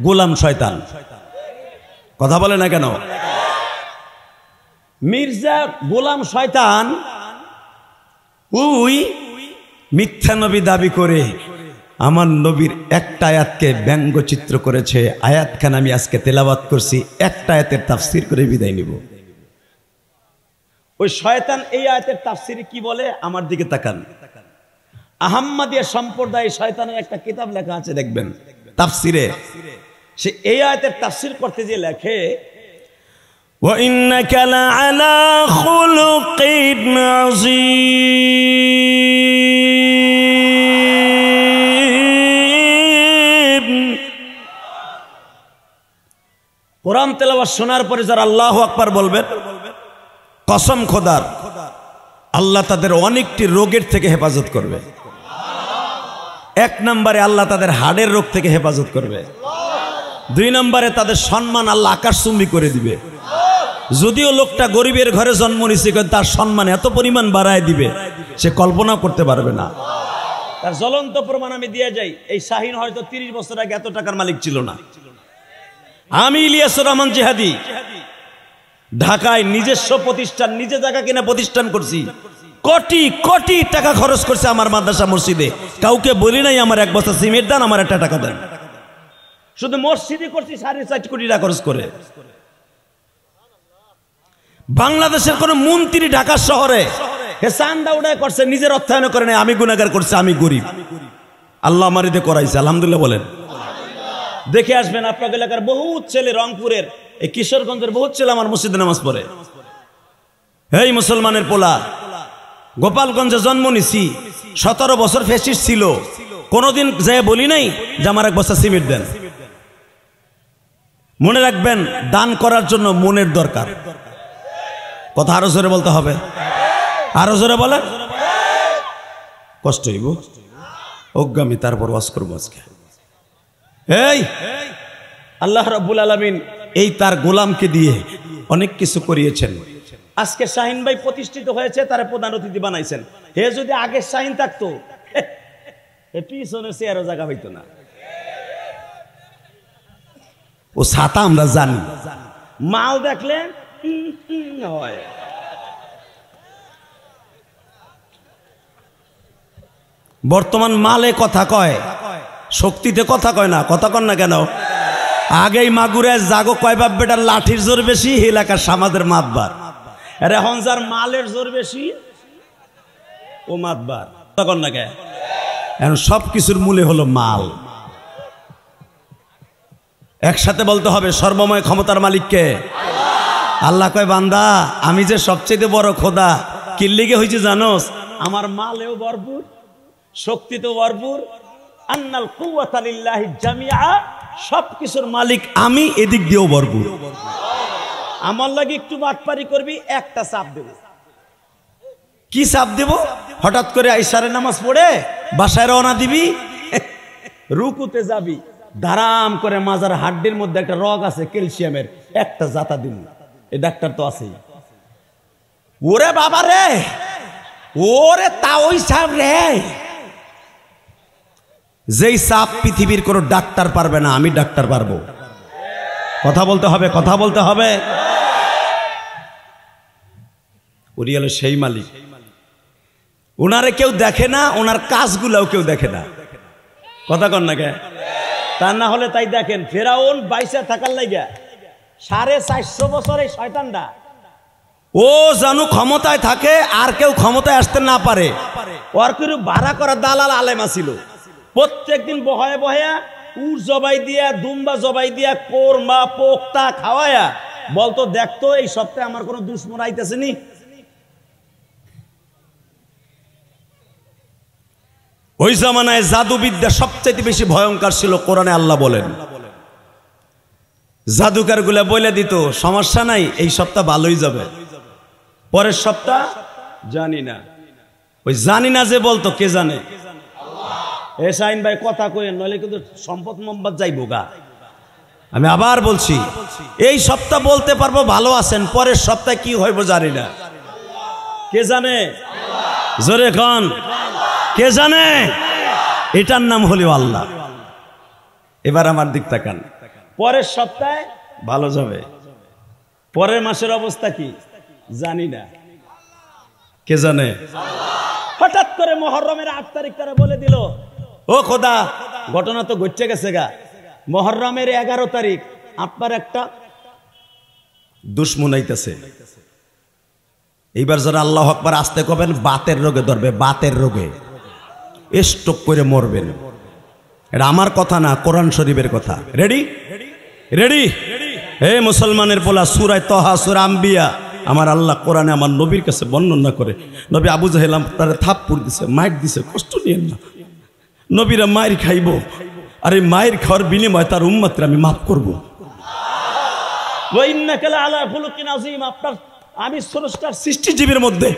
A: গোলাম শয়তান। কথা বলে না কেন? মির্জা গোলাম শয়তান ওই মিথ্যা নবী দাবি করে আমার নবীর একটা আয়াতকে ব্যঙ্গচিত্র করেছে। আয়াতখান আমি আজকে তেলাওয়াত করছি, একটা আয়াতের তাফসীর করে বিদায় নিব। ওই শয়তান এই আয়াতের তাফসীরে কি বলে আমার দিকে তাকান। আহমদিয়া সম্প্রদায় শয়তানের একটা কিতাব লেখা আছে, দেখবেন তাফসীরে। সে এই আয়াতের তাফসীর করতে যে লেখে, ওয়া ইন্নাকা লাআলা খুলুকিন আযীম। কোরআন তেলাওয়াত শোনার পরে যারা আল্লাহু আকবার বলবেন, কসম খোদার আল্লাহ তাদের অনেকটি রোগের থেকে হেফাজত করবে। এক নম্বরে আল্লাহ তাদের হাড়ের রোগ থেকে হেফাজত করবে। দুই নম্বরে তাদের সম্মান আল্লাহ আকাশচুম্বী করে দিবে। যদিও লোকটা গরিবের ঘরে জন্ম নিয়েছে, তার সম্মান এত পরিমাণ বাড়ায় দিবে সে কল্পনাও করতে পারবে না। তার জ্বলন্ত প্রমাণ আমি দিয়ে যাই। এই শাহিন হয়তো 30 বছর আগে এত টাকার মালিক ছিল না। আমি ইলিয়াসুর রহমান জিহাদি ঢাকায় নিজস্ব প্রতিষ্ঠান, নিজে জায়গা কিনা প্রতিষ্ঠান করছি, কোটি কোটি টাকা খরচ করছে আমার মাদ্রাসা মসজিদে। কাউকে বলি নাই আমার 1 বস্তা সিমেন্ট দেন, আমার 1 টাকা দেন। শুধু মসজিদে করছি 4.5 কোটি টাকা খরচ করে। বাংলাদেশের কোন মন্ত্রী ঢাকা শহরে চান্দা উড়ায় করছে, নিজের অর্থায়ন করে নাই। আমি গুনাহগার করছি, আমি গরিব, আল্লাহ আমার এতে করাইছে, আলহামদুলিল্লাহ বলেন। দেখে আসবেন আপনার এলাকার বহুত ছেলে, রংপুরের এই কিশোরগঞ্জের বহুত ছেলে আমার মসজিদে নামাজ পড়ে। এই মুসলমানের পোলা, গোপালগঞ্জে জন্ম নিছি, 17 বছর ফ্যাসিস্ট ছিল, কোনদিন যায় বলি নাই যে আমার 1 বস্তা সিমেন্ট দেন। মনে রাখবেন, দান করার জন্য মনের দরকার। কথা আরো জোরে বলতে হবে, আরো জোরে বলেন। কষ্ট হইব অজ্ঞামী, তারপর ওয়াজ করবো আজকে। এই আল্লাহ রাব্বুল আলামিন এই তার গোলামকে দিয়ে অনেক কিছু করিয়েছেন। আজকে শাহিন ভাই প্রতিষ্ঠিত হয়েছে, তার প্রধান অতিথি বানাইছেন। হে যদি আগে শাহিন থাকতো, পিছনে চেয়ারও জায়গা হইতো না। ও ছাতা আমরা জানি, মাল দেখলে হয়। বর্তমান মালে কথা কয়, শক্তিতে কথা কয় না। কথা কন না কেন? আগেই মাগুরে জাগো কয় বাপ বেটার লাঠির জোর বেশি, এলাকার সমাজের মাতবার। আর এখন যার মালের জোর বেশি ও মাতবার। কথা কন না কে? এখন সব কিছুর মূলে হলো মাল। একসাথে বলতে হবে, সর্বময় ক্ষমতার মালিককে। আল্লাহ কয়, বান্দা আমি যে সবচেয়ে বড় খোদা। কিল্লিগে হয়েছে জানোস? আমার মালেও ভরপুর, শক্তিতেও ভরপুর। আন্নাল কুওয়াতা লিল্লাহি জামিআ, সবকিছুর মালিক আমি, এদিক দিয়েও ভরপুর। আমার লাগে একটু বাটপারি করবি, একটা চাপ দেব। কি চাপ দেব? হঠাৎ করে আইসারে নামাজ পড়ে বাসায় রওনা দিবি, রুকুতে যাবি, ধারাম করে মাজার হাড্ডির মধ্যে একটা রগ আছে ক্যালসিয়ামের, একটা জাতা দিন। এই ডাক্তার তো আছেই। ওরে বাবা রে, ওরে তা ওই সাপ রে, যেই সাপ পৃথিবীর কোন ডাক্তার পারবে না, আমি ডাক্তার পারবো। কথা বলতে হবে, কথা বলতে হবে। উনি হলো সেই মালিক, ওনারে কেউ দেখে না, ওনার কাজগুলাও কেউ দেখে না। কথা কন না কে? তা না হলে তাই দেখেন, ফেরাউন বাইসা থাকার লাগা 450 বছর এই শয়তানটা ও জানু ক্ষমতায় থাকে, আর কেউ ক্ষমতায় আসতে না পারে। ওর করে ভাড়া করা দালাল আলেমা ছিল, প্রত্যেকদিন বহায়া বহায়া উট জবাই দিয়া, দুম্বা জবাই দিয়া, কোরমা পোক্তা খাওয়ায়া বলতো, দেখতো এই সপ্তাহে আমার কোনো দুশ্মন আইতেছে নি। ওই জামানায় জাদুবিদ্যা সবচেয়ে বেশি ভয়ঙ্কর ছিল। কোরআনে আল্লাহ বলেন, জাদুকার গুলা বলে দিত, সমস্যা নাই, এই সপ্তাহ ভালোই যাবে, পরের সপ্তাহ জানি না। ওই জানি না যে বলতো, কে জানে? এ শাহিন ভাই কথা কইেন, নইলে কিন্তু সম্পদ মোহাম্মদ যাইব গা। আমি আবার বলছি, এই সপ্তাহ বলতে পারবো ভালো আছেন, পরের সপ্তাহে কি হইব জানি না। কে জানে? জোরে খান, কে জানে? এটার নাম হলো আল্লাহ। এবার আমার দিক তাকান, পরের সপ্তাহে ভালো যাবে, পরের মাসের অবস্থা কি জানি না। কে জানে? হঠাৎ করে মুহররমের 8 তারিখ তারা বলে দিল, ও খোদা, ঘটনা তো ঘটে গেছে গা, মুহররমের 11 তারিখ আপনার একটা দুশমন আইতেছে। এইবার যারা আল্লাহু আকবার আসতে কবেন, বাতের রোগে ধরবে, বাতের রোগে স্ট্রোক করে মরবেন। এটা আমার কথা না, কোরআন শরীফের কথা। রেডি? রেডি? হে মুসলমানের পোলা, সূরা তাহা, সূরা আম্বিয়া, আমার আল্লাহ কোরআনে আমার নবীর কাছে বর্ণনা করে, নবী আবু জাহেল তারে থাপ্পড় দিছে, মাইর দিছে, কষ্ট নিয়েন না। নবীরা মায়ের খাইব, আর এই মায়ের খাওয়ার বিনিময়ে তার উম্মতকে আমি মাফ করব। ওয়া ইন্নাকা লাআলা খুলুকিন আযীম, আপনার আমি স্রষ্টার সৃষ্টিজীবীর মধ্যে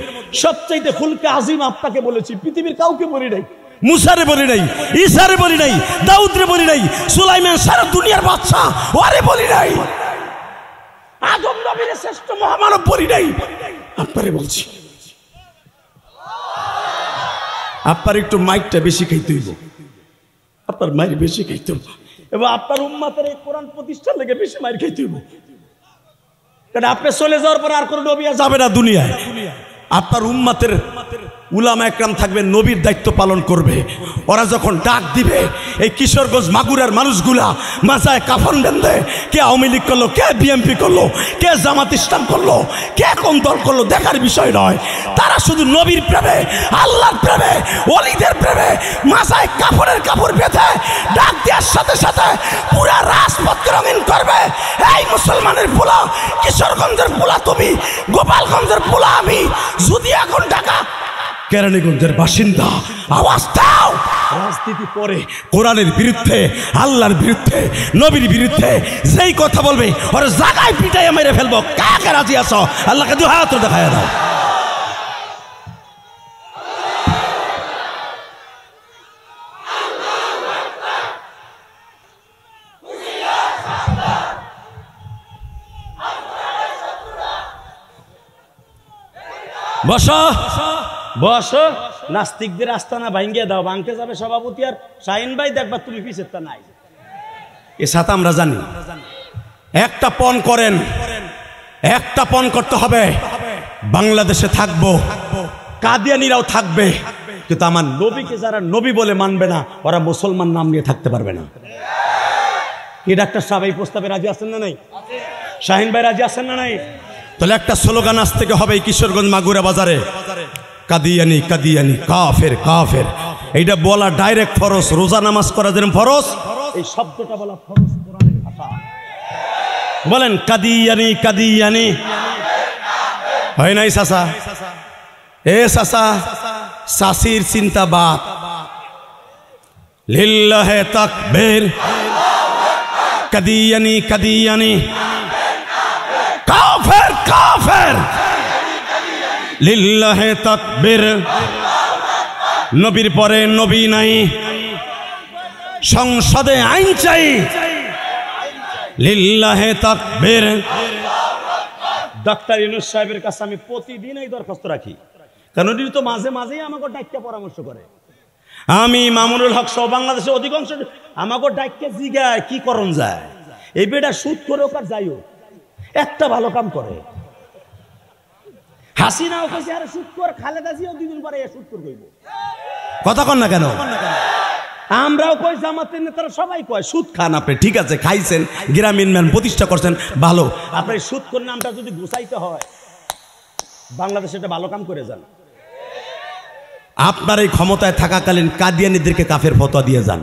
A: সবচাইতে খুলকে আযীম আপনাকে বলেছি, পৃথিবীর কাউকে বলি নাই। মুসারে বলি নাই, ঈসারে বলি নাই, দাউদরে বলি নাই, সুলাইমান সারা দুনিয়ার বাদশা ওরে বলি নাই, আদম নবীর শ্রেষ্ঠ মহামানব বলি নাই, আপনারে বলছি। আপনার একটু মাইকটা বেশি খাইতে হইব, আপনার মাইর বেশি খাইতে হইব, এবং আপনার উম্মতের এই কোরআন প্রতিষ্ঠার লেগে বেশি মাইর খাইতে হইব। কারণ আপনি চলে যাওয়ার পর আর কোনো নবী যাবে না দুনিয়ায়। আপনার উম্মতের উলামা একরাম থাকবে, নবীর দায়িত্ব পালন করবে। ওরা যখন ডাক দিবে, এই কিশোরগঞ্জ মাগুরার মানুষগুলা মাথায় কাফন বেঁধে, কে আওয়ামী লীগ করলো, কে বিএনপি করলো, কে জামাত ইসলাম করলো, কে কোন দল করলো দেখার বিষয় নয়। তারা শুধু নবীর প্রেমে, আল্লাহর প্রেমে, ওলিদের প্রেমে মাথায় কাপড়ের কাপড় বেঁধে ডাক দেওয়ার সাথে সাথে পুরা রাজপথকে রঙিন করবে। এই মুসলমানের পোলা, কিশোরগঞ্জের পোলা তুমি, গোপালগঞ্জের পোলা আমি, যদি এখন ঢাকা কেরানীগঞ্জের বাসিন্দা আওয়াজ দাও। রাজনীতি পরে কোরআনের বিরুদ্ধে, আল্লাহর বিরুদ্ধে, নবীর বিরুদ্ধে যেই কথা বলবে ওর জায়গায় পিটাইয়া মেরে ফেলবো। কাকে রাজি আছো? আল্লাহকে দুই হাত দেখায় দাও। বসো বসো, নাস্তিকদের আস্তানা ভাঙ্গিয়ে দাও, ভাঙতে যাবে সভাপতি আর শাহিন ভাই, দেখবা তুমি পিছেরটা নাই। এ সাথে আমরা জানি একটা পণ করেন, একটা পণ করতে হবে, বাংলাদেশে থাকবো, কাদিয়ানিরাও থাকবে, কিন্তু আমার নবীকে যারা নবী বলে মানবে না, ওরা মুসলমান নাম নিয়ে থাকতে পারবে না। কি ডাক্তার সাহেব এই প্রস্তাবে রাজি আছেন না নাই? শাহিন ভাই রাজি আছেন না নাই? তাহলে একটা স্লোগান আজ থেকে হবে কিশোরগঞ্জ মাগুরা বাজারে, কাদিয়ানি কাদিয়ানি কাফের কাফের। এইটা বলা ডাইরেক্ট ফরজ, রোজা নামাজ করা যেরকম ফরজ, এই শব্দটা বলা ফরজ কোরআনের ভাষা। বলেন কাদিয়ানি কাদিয়ানি। হয় নাই চাচা? এ চাচা, চাষির চিন্তাবাদ, লিল্লাহে তাকবীর, কাদিয়ানি কাদিয়ানি, কাফের কাফের, লিল্লাহে তাকবীর। নবীর পরে নবী নাই, সংসদে আইন চাই, লিল্লাহে তাকবীর। ডাক্তার ইউনূস সাহেবের কাছে আমি প্রতিদিন এই দরখাস্ত রাখি, কারণ উনি তো মাঝে মাঝেই আমাকে ডাক্তার পরামর্শ করে। আমি মামুনুল হক সহ বাংলাদেশের অধিকাংশ আমাকে ডাক্তার জিগায় কি করণ যায়, এই বেটা সুদ করে ওকার যাইও, একটা ভালো কাম করে। হাসিনাও কইছে আরে সুদ কর, খালেদা জিয়াও দুদিন পরে সুদ কর কইব। কথা কন না কেন? আমরাও কই, জামাতের নেতারা সবাই কয় সুদ খান আপনি, ঠিক আছে খাইছেন, গ্রামীণ ম্যান প্রতিষ্ঠা করছেন ভালো, আপনার সুদ কর নামটা যদি গুছাইতে হয় বাংলাদেশে একটা ভালো কাম করে যান। আপনার এই ক্ষমতায় থাকাকালীন কাদিয়ানীদেরকে কাফের ফতোয়া দিয়ে যান,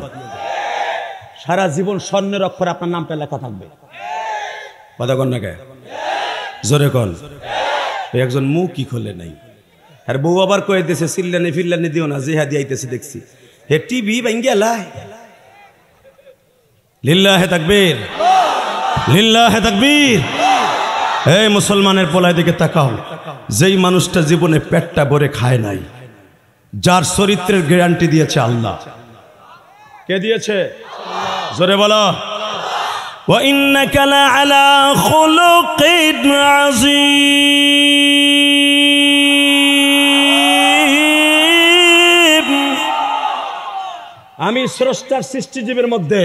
A: সারা জীবন স্বর্ণের অক্ষরে আপনার নামটা লেখা থাকবে। কথা কন না কে? জোরে কন। একজন মুখ কি খোলে নাই, আর বউ আবার কয়ে দিয়েছে চিল্লানি ফিল্লানি দিও না, জেহাদি আইতেছে দেখছি, হে টিভি ভাঙ্গিয়া লাই। লিল্লাহে তাকবীর, লিল্লাহে তাকবীর। এই মুসলমানের পোলায় দিকে তাকাও, যেই মানুষটা জীবনে পেটটা ভরে খায় নাই, যার চরিত্রের গ্যারান্টি দিয়েছে আল্লাহ। কে দিয়েছে? জোরে বলো। ওয়া ইন্নাকা লাআলা খুলুকিন আযীম। আমি স্রষ্টার সৃষ্টিজীবের মধ্যে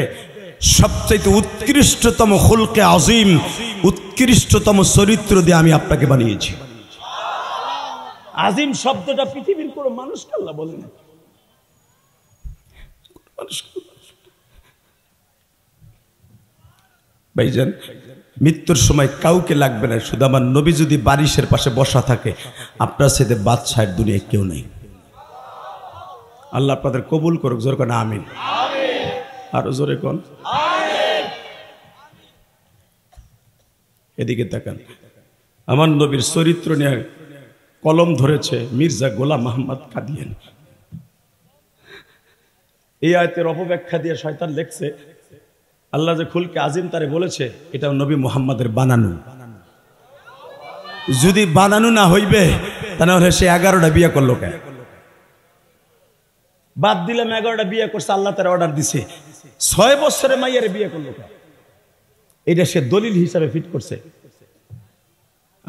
A: সবচেয়ে উৎকৃষ্টতম খুলকে আযীম, উৎকৃষ্টতম চরিত্র দিয়ে আমি আপনাকে বানিয়েছি। আজিম শব্দটা পৃথিবীর কোন মানুষকে আল্লাহ বলে না। ভাইজান, মৃত্যুর সময় কাউকে লাগবে না, শুধু আমার নবী যদি বারিশের পাশে বসা থাকে, আপনার সাথে বাদশাহের দুনিয়ায় কেউ নেই। আল্লাহ আপনাদের কবুল করুক। জোরে কোন আমিন। আরো জোরে কোন। এদিকে তাকান, আমার নবীর চরিত্র নিয়ে কলম ধরেছে মির্জা গোলাম আহমদ কাদিয়ানী। এই আয়াতের অপব্যাখ্যা দিয়ে শয়তান লেখছে আল্লাহ যে খুলকে আজিম তারে বলেছে এটা নবী মুহাম্মাদের বানানো। যদি বানানো না হইবে তাহলে সে 11টা বিয়ে করলো কেন? বাদ দিলাম 11টা বিয়ে করছে, আল্লাহ তার অর্ডার দিছে 6 বছরে মাইয়ারে বিয়ে করলো কেন? এটা সে দলিল হিসাবে ফিট করছে।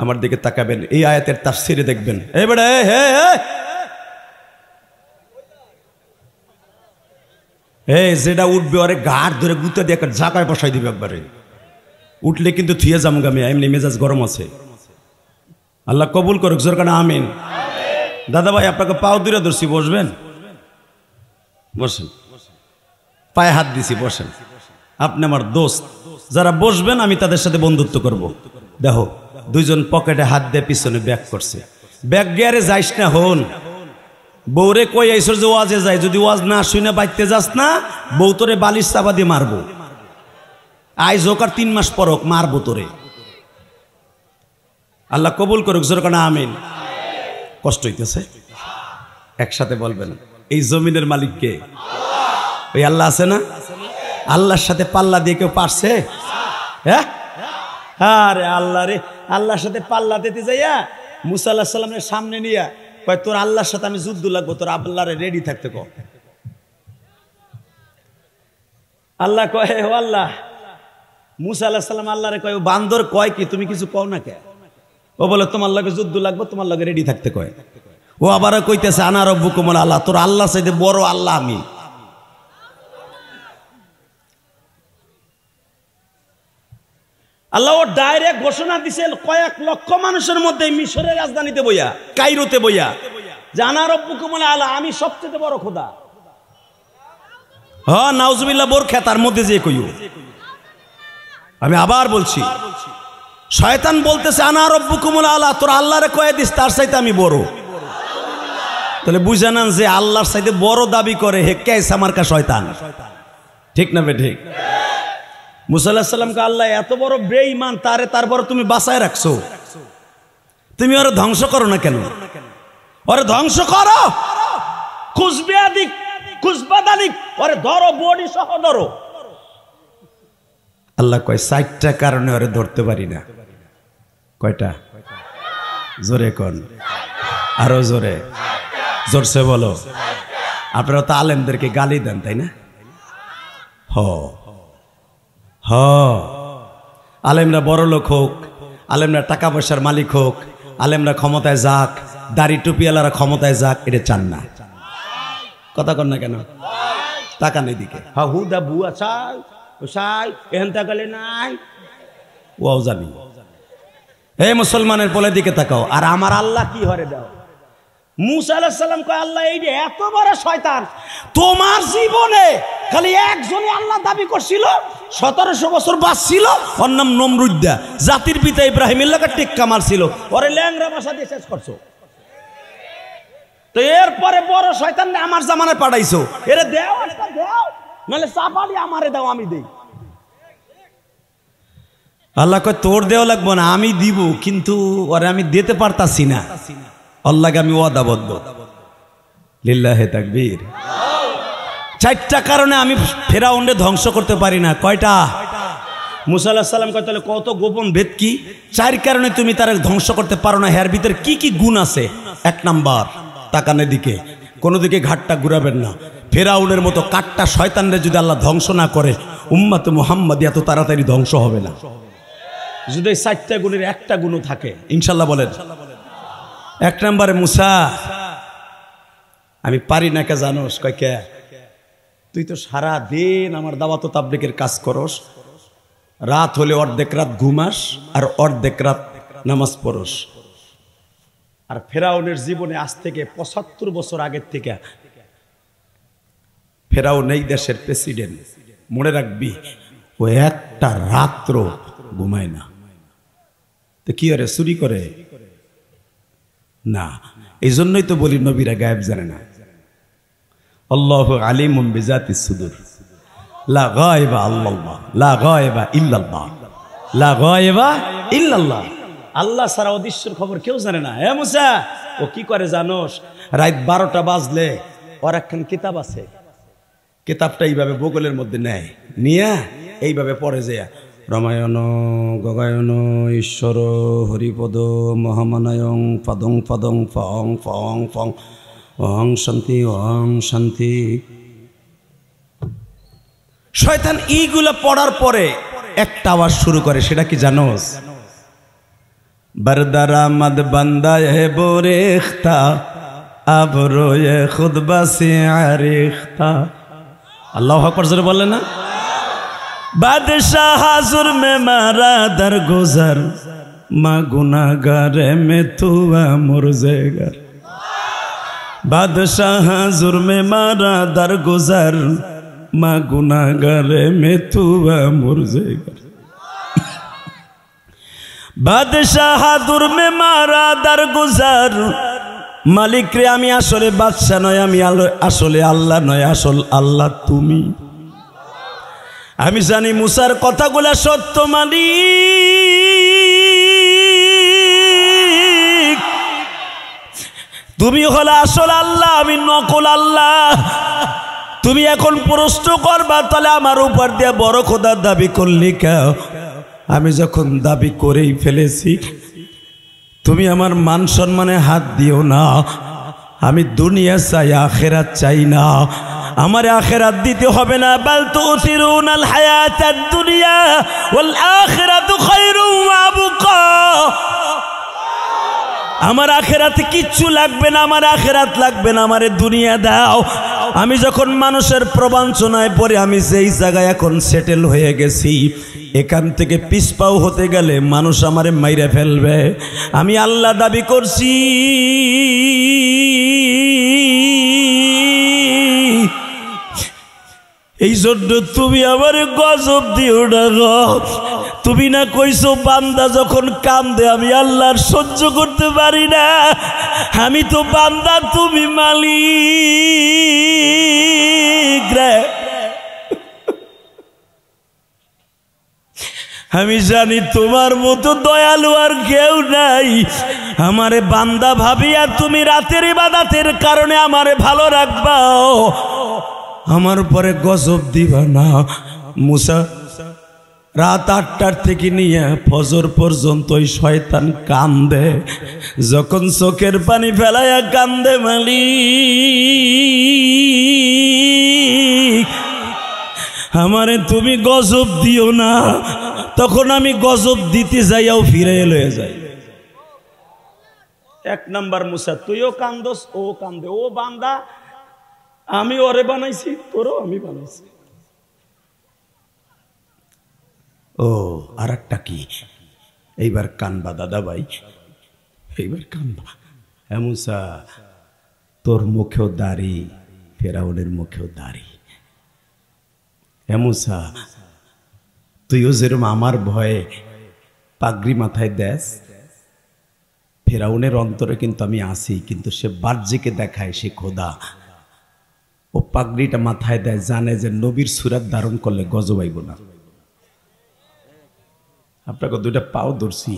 A: আমার দিকে তাকাবেন, এই আয়াতের তাফসিরে দেখবেন। এবারে যেটা উঠবে ওরে গাঢ় ধরে গুঁতে দিয়ে একটা ঝাঁকায় বসাই দিবে একবারে। উঠলে কিন্তু থুয়ে জামগামে, এমনি মেজাজ গরম আছে। আল্লাহ কবুল করুক, জোর কানা আমিন। দাদা ভাই আপনাকে পাও দূরে ধরছি, বসবেন? বসেন, পায়ে হাত দিছি, বসেন। আপনি আমার দোস্ত, যারা বসবেন আমি তাদের সাথে বন্ধুত্ব করব। দেখো দুইজন পকেটে হাত দিয়ে পিছনে ব্যাগ করছে। ব্যাগ গিয়ারে যাইস না, হন বউরে কই আইসর যে ওয়াজে যাই, যদি ওয়াজ না শুনে বাইতে যাস না বউ তোরে বালিশ চাপা দিয়ে মারবো। আইজ হোক আর 3 মাস পর হোক, মারবো তোরে। আল্লাহ কবুল করুক, জোর কানা আমিন। কষ্ট হইতেছে? একসাথে বলবেন, এই জমিনের মালিক কে? ওই আল্লাহ আছে না? আল্লাহর সাথে পাল্লা দিয়ে কেউ পারছে? হ্যাঁ, আরে আল্লাহ রে, আল্লাহর সাথে পাল্লা দিতে যাইয়া মুসা আলাইহিস সালামের সামনে নিয়া কয় তোর আল্লাহর সাথে আমি যুদ্ধ লাগবো, তোর আল্লাহরে রেডি থাকতে কও। আল্লাহ কয় ও আল্লাহ, মুসা আলাইহিস সালাম আল্লাহরে কয় ও বান্দর কয় কি, তুমি কিছু কও না কে? ও বলে তোমার লগে যুদ্ধ লাগবো, তোমার লগে রেডি থাকতে কয়। ও আবার কইতেছে আনা রব্বুকুমুল আল্লাহ, তোর আল্লাহ চাইতে বড় আল্লাহ আমি। আল্লাহ ও ডাইরেক্ট ঘোষণা দিছে কয়েক লক্ষ মানুষের মধ্যে মিশরের রাজধানীতে বইয়া, কায়রোতে বইয়া, জানা রব্বুকুমুল আলা, আমি সবচেয়ে বড় খোদা। হ্যাঁ নাউজুবিল্লাহ, বোর খেতার মধ্যে যে কইও। আমি আবার বলছি, শয়তান বলতেছে আনা রব্বুকুমুল আলা, তোর আল্লাহরে কয়ে দিস তার চাইতে আমি বড়। তাহলে বুঝে নেন যে আল্লাহর চাইতে বড় দাবি করে হে কেসা মার্কা শয়তান। ঠিক না বে ঠিক? মুসা আলাইহিস সালামকে আল্লাহ এত বড় বেঈমান, তারপর তুমি বাঁচায় রাখছো, তুমি ওরে ধ্বংস করো না কেন? ওরে ধ্বংস করো, খুশবিয়াদিক খুশবাদালিক, ওরে ধরো, বডি সহ ধরো। আল্লাহ কয় 4টা কারণে ওরে ধরতে পারি না। কয়টা? জোরে কোন, আরো জোরে, জোরসে বলো। আপনারা তো আলেমদেরকে গালি দেন তাই না? আলেমরা বড় লোক হোক, আলেমরা টাকা পয়সার মালিক হোক, আলেমরা ক্ষমতায় যাক, দাড়ি টুপিওয়ালারা ক্ষমতায় যাক, এটা চান না। কথা কন না কেন? টাকা নেই দিকে হুদা বুয়া চাই চাই এহেন তাকালে নাই, ওও জানি। হে মুসলমানের পোলে দিকে তাকাও। আর আমার আল্লাহ কি হরে দাও? মুসা আলাইহিস সালাম কয় আল্লাহ এই যে এত বড় শয়তান, তোমার জীবনে খালি একজনই আল্লাহ দাবি করছিল, 1700 বছর বাঁচছিল, ওর নাম নমরুদ্দা, জাতির পিতা ইব্রাহিমের লাগা টেক্কা মারছিল, ওরে ল্যাংরা ভাষা দিয়ে শেষ করছো। তো এরপরে বড় শয়তান আমার জামানায় পাঠাইছো, এরে দেও, একটা দেও, নাহলে চাপালি আমারে দাও, আমি দেই। আল্লাহ কয় তোর দেওয়া লাগবো না, আমি দিব, কিন্তু ওরে আমি দিতে পারতাছি না, আল্লাহকে আমি ওয়াদাবদ্ধ। লিল্লাহে তাকবীর। 4টা কারণে আমি ফেরাউনকে ধ্বংস করতে পারি না। কয়টা? মুসা আলাইহিস সালাম কয় তাহলে কত গোপন ভেদ কি? 4 কারণে তুমি তার ধ্বংস করতে পারো না। এর ভিতরে কি কি গুণ আছে? 1 নাম্বার, তাকানের দিকে, কোনো দিকে ঘাটটা ঘুরাবেন না। ফেরাউনের মতো কাট্টা শয়তানরে যদি আল্লাহ ধ্বংস না করে, উম্মতে মুহাম্মাদিয়া এত তাড়াতাড়ি ধ্বংস হবে না। যদি 4টা গুণের 1টা গুণও থাকে, ইনশাল্লাহ বলেন। 1 নম্বরে, মুসা আমি পারি না কে জানোস? কয় কে? তুই তো সারা দিন আমার দাওয়াত ও তাবলীগের কাজ করস, রাত হলে অর্ধেক রাত ঘুমাস আর অর্ধেক রাত নামাজ পড়স। আর ফেরাউনের জীবনে আজ থেকে 75 বছর আগের থেকে ফেরাউন এই দেশের প্রেসিডেন্ট, মনে রাখবি ও একটা রাত্র ঘুমায় না। তো কি করে? চুরি করে না। এই জন্যই তো বলি নবীরা গায়েব জানে না। আল্লাহু আলিমুম বিজাতিস সুদূর, লা গায়বা আল্লাল্লাহ, লা গায়বা ইল্লাল্লাহ, লা গায়বা ইল্লাল্লাহ। আল্লাহ ছাড়া অদৃশ্যের খবর কেউ জানে না। হে মুসা, ও কি করে জানোস? রাত 12টা বাজলে ওর একখান কিতাব আছে, কিতাবটা এইভাবে বগলের মধ্যে নেয়, নিয়ে এইভাবে পড়ে যে রামায়ণ গগায়ন ঈশ্বর হরিপদ মহামানায়ং পদং পদং ফং ফং ফং অং শান্তি অং শান্তি। শয়তান এইগুলা পড়ার পরে একটা আওয়াজ শুরু করে, সেটা কি জানোস? বরদারামদ বান্দা হে বোরেখতা আব রোয়ে খুদ বাসি আরেখতা। আল্লাহু আকবার জোরে বলে না? বাদশাহ হাজুর মে মারা দর গুজর মা গুনাহগার মে তুয়া মুরজেগার। বাদশাহ হাজুর মে মারা দর গুজর মা গুনাহগার মে তুয়া মুরজেগার। বাদশাহ হাজুর মে মারা দর গুজর, মালিক রে আমি আসলে বাদশা নয়, আমি আসলে আল্লাহ নয়, আসল আল্লাহ তুমি। আমি জানি মুসার কথাগুলা সত্য মালিক, তুমি হলো আসল আল্লাহ, আমি নকল আল্লাহ। তুমি এখন প্রশ্ন করবা তাহলে আমার উপর দিয়ে বড় খোদার দাবি করলি কেন? আমি যখন দাবি করেই ফেলেছি, তুমি আমার মান সম্মানে হাত দিও না। আমি দুনিয়া চাই, আখেরাত চাই না। আমার আখেরাত দিতে হবে না। বাল তুসিরুনাল হায়াতাদ দুনিয়া ওয়াল আখিরাতু খায়রুম ওয়া আবকা। আমার আখেরাতে কিচ্ছু লাগবে না, আমার আখেরাত লাগবে না, আমারে দুনিয়া দাও। আমি যখন মানুষের প্রবঞ্চনায় পড়ে আমি যেই জায়গায় এখন সেটেল হয়ে গেছি, এখান থেকে পিছপাও হতে গেলে মানুষ আমারে মাইরে ফেলবে। আমি আল্লাহ দাবি করছি, এই জন্য তুমি আমার গজব দিও না গো। তুমি না কইছো বান্দা যখন কান্দে আমি আল্লাহর সহ্য করতে পারি না। আমি তো বান্দা, তুমি মালিক রে। আমি জানি তোমার মতো দয়ালু আর কেউ নাই। আমারে বান্দা ভাবিয়া তুমি রাতের ইবাদতের কারণে আমারে ভালো রাখবাও, আমার পরে গজব দিবা না। মুসা রাত 8টার থেকে নিয়ে ফজর পর্যন্ত ওই শয়তান কান্দে, যখন চোখের পানি ফেলাইয়া কান্দে, মালিক আমারে তুমি গজব দিও না। তখন আমি গজব দিতে যাইয়াও ফিরে লয়ে যাই। 1 নাম্বার মুসা, তুইও কান্দস, ও কান্দে। ও বান্দা, আমি ওরে বানাইছি, তোরও আমি বানাইছি। ও আর একটা কি, এইবার কানবা দাদা ভাই, এইবার কানবা। হ্যাঁ মুসা, তোর মুখেও দাড়ি, ফেরাউনের মুখেও দাড়ি। হ্যাঁ মুসা, তুইও যেরকম আমার ভয়ে পাগড়ি মাথায় দেস, ফেরাউনের অন্তরে কিন্তু আমি আসি, কিন্তু সে বাহ্যিকে দেখায় সে খোদা। ও পাগড়িটা মাথায় দেয়, জানে যে নবীর সুরাত ধারণ করলে গজব আইব না। আপনাকে 2টা পাও ধরছি,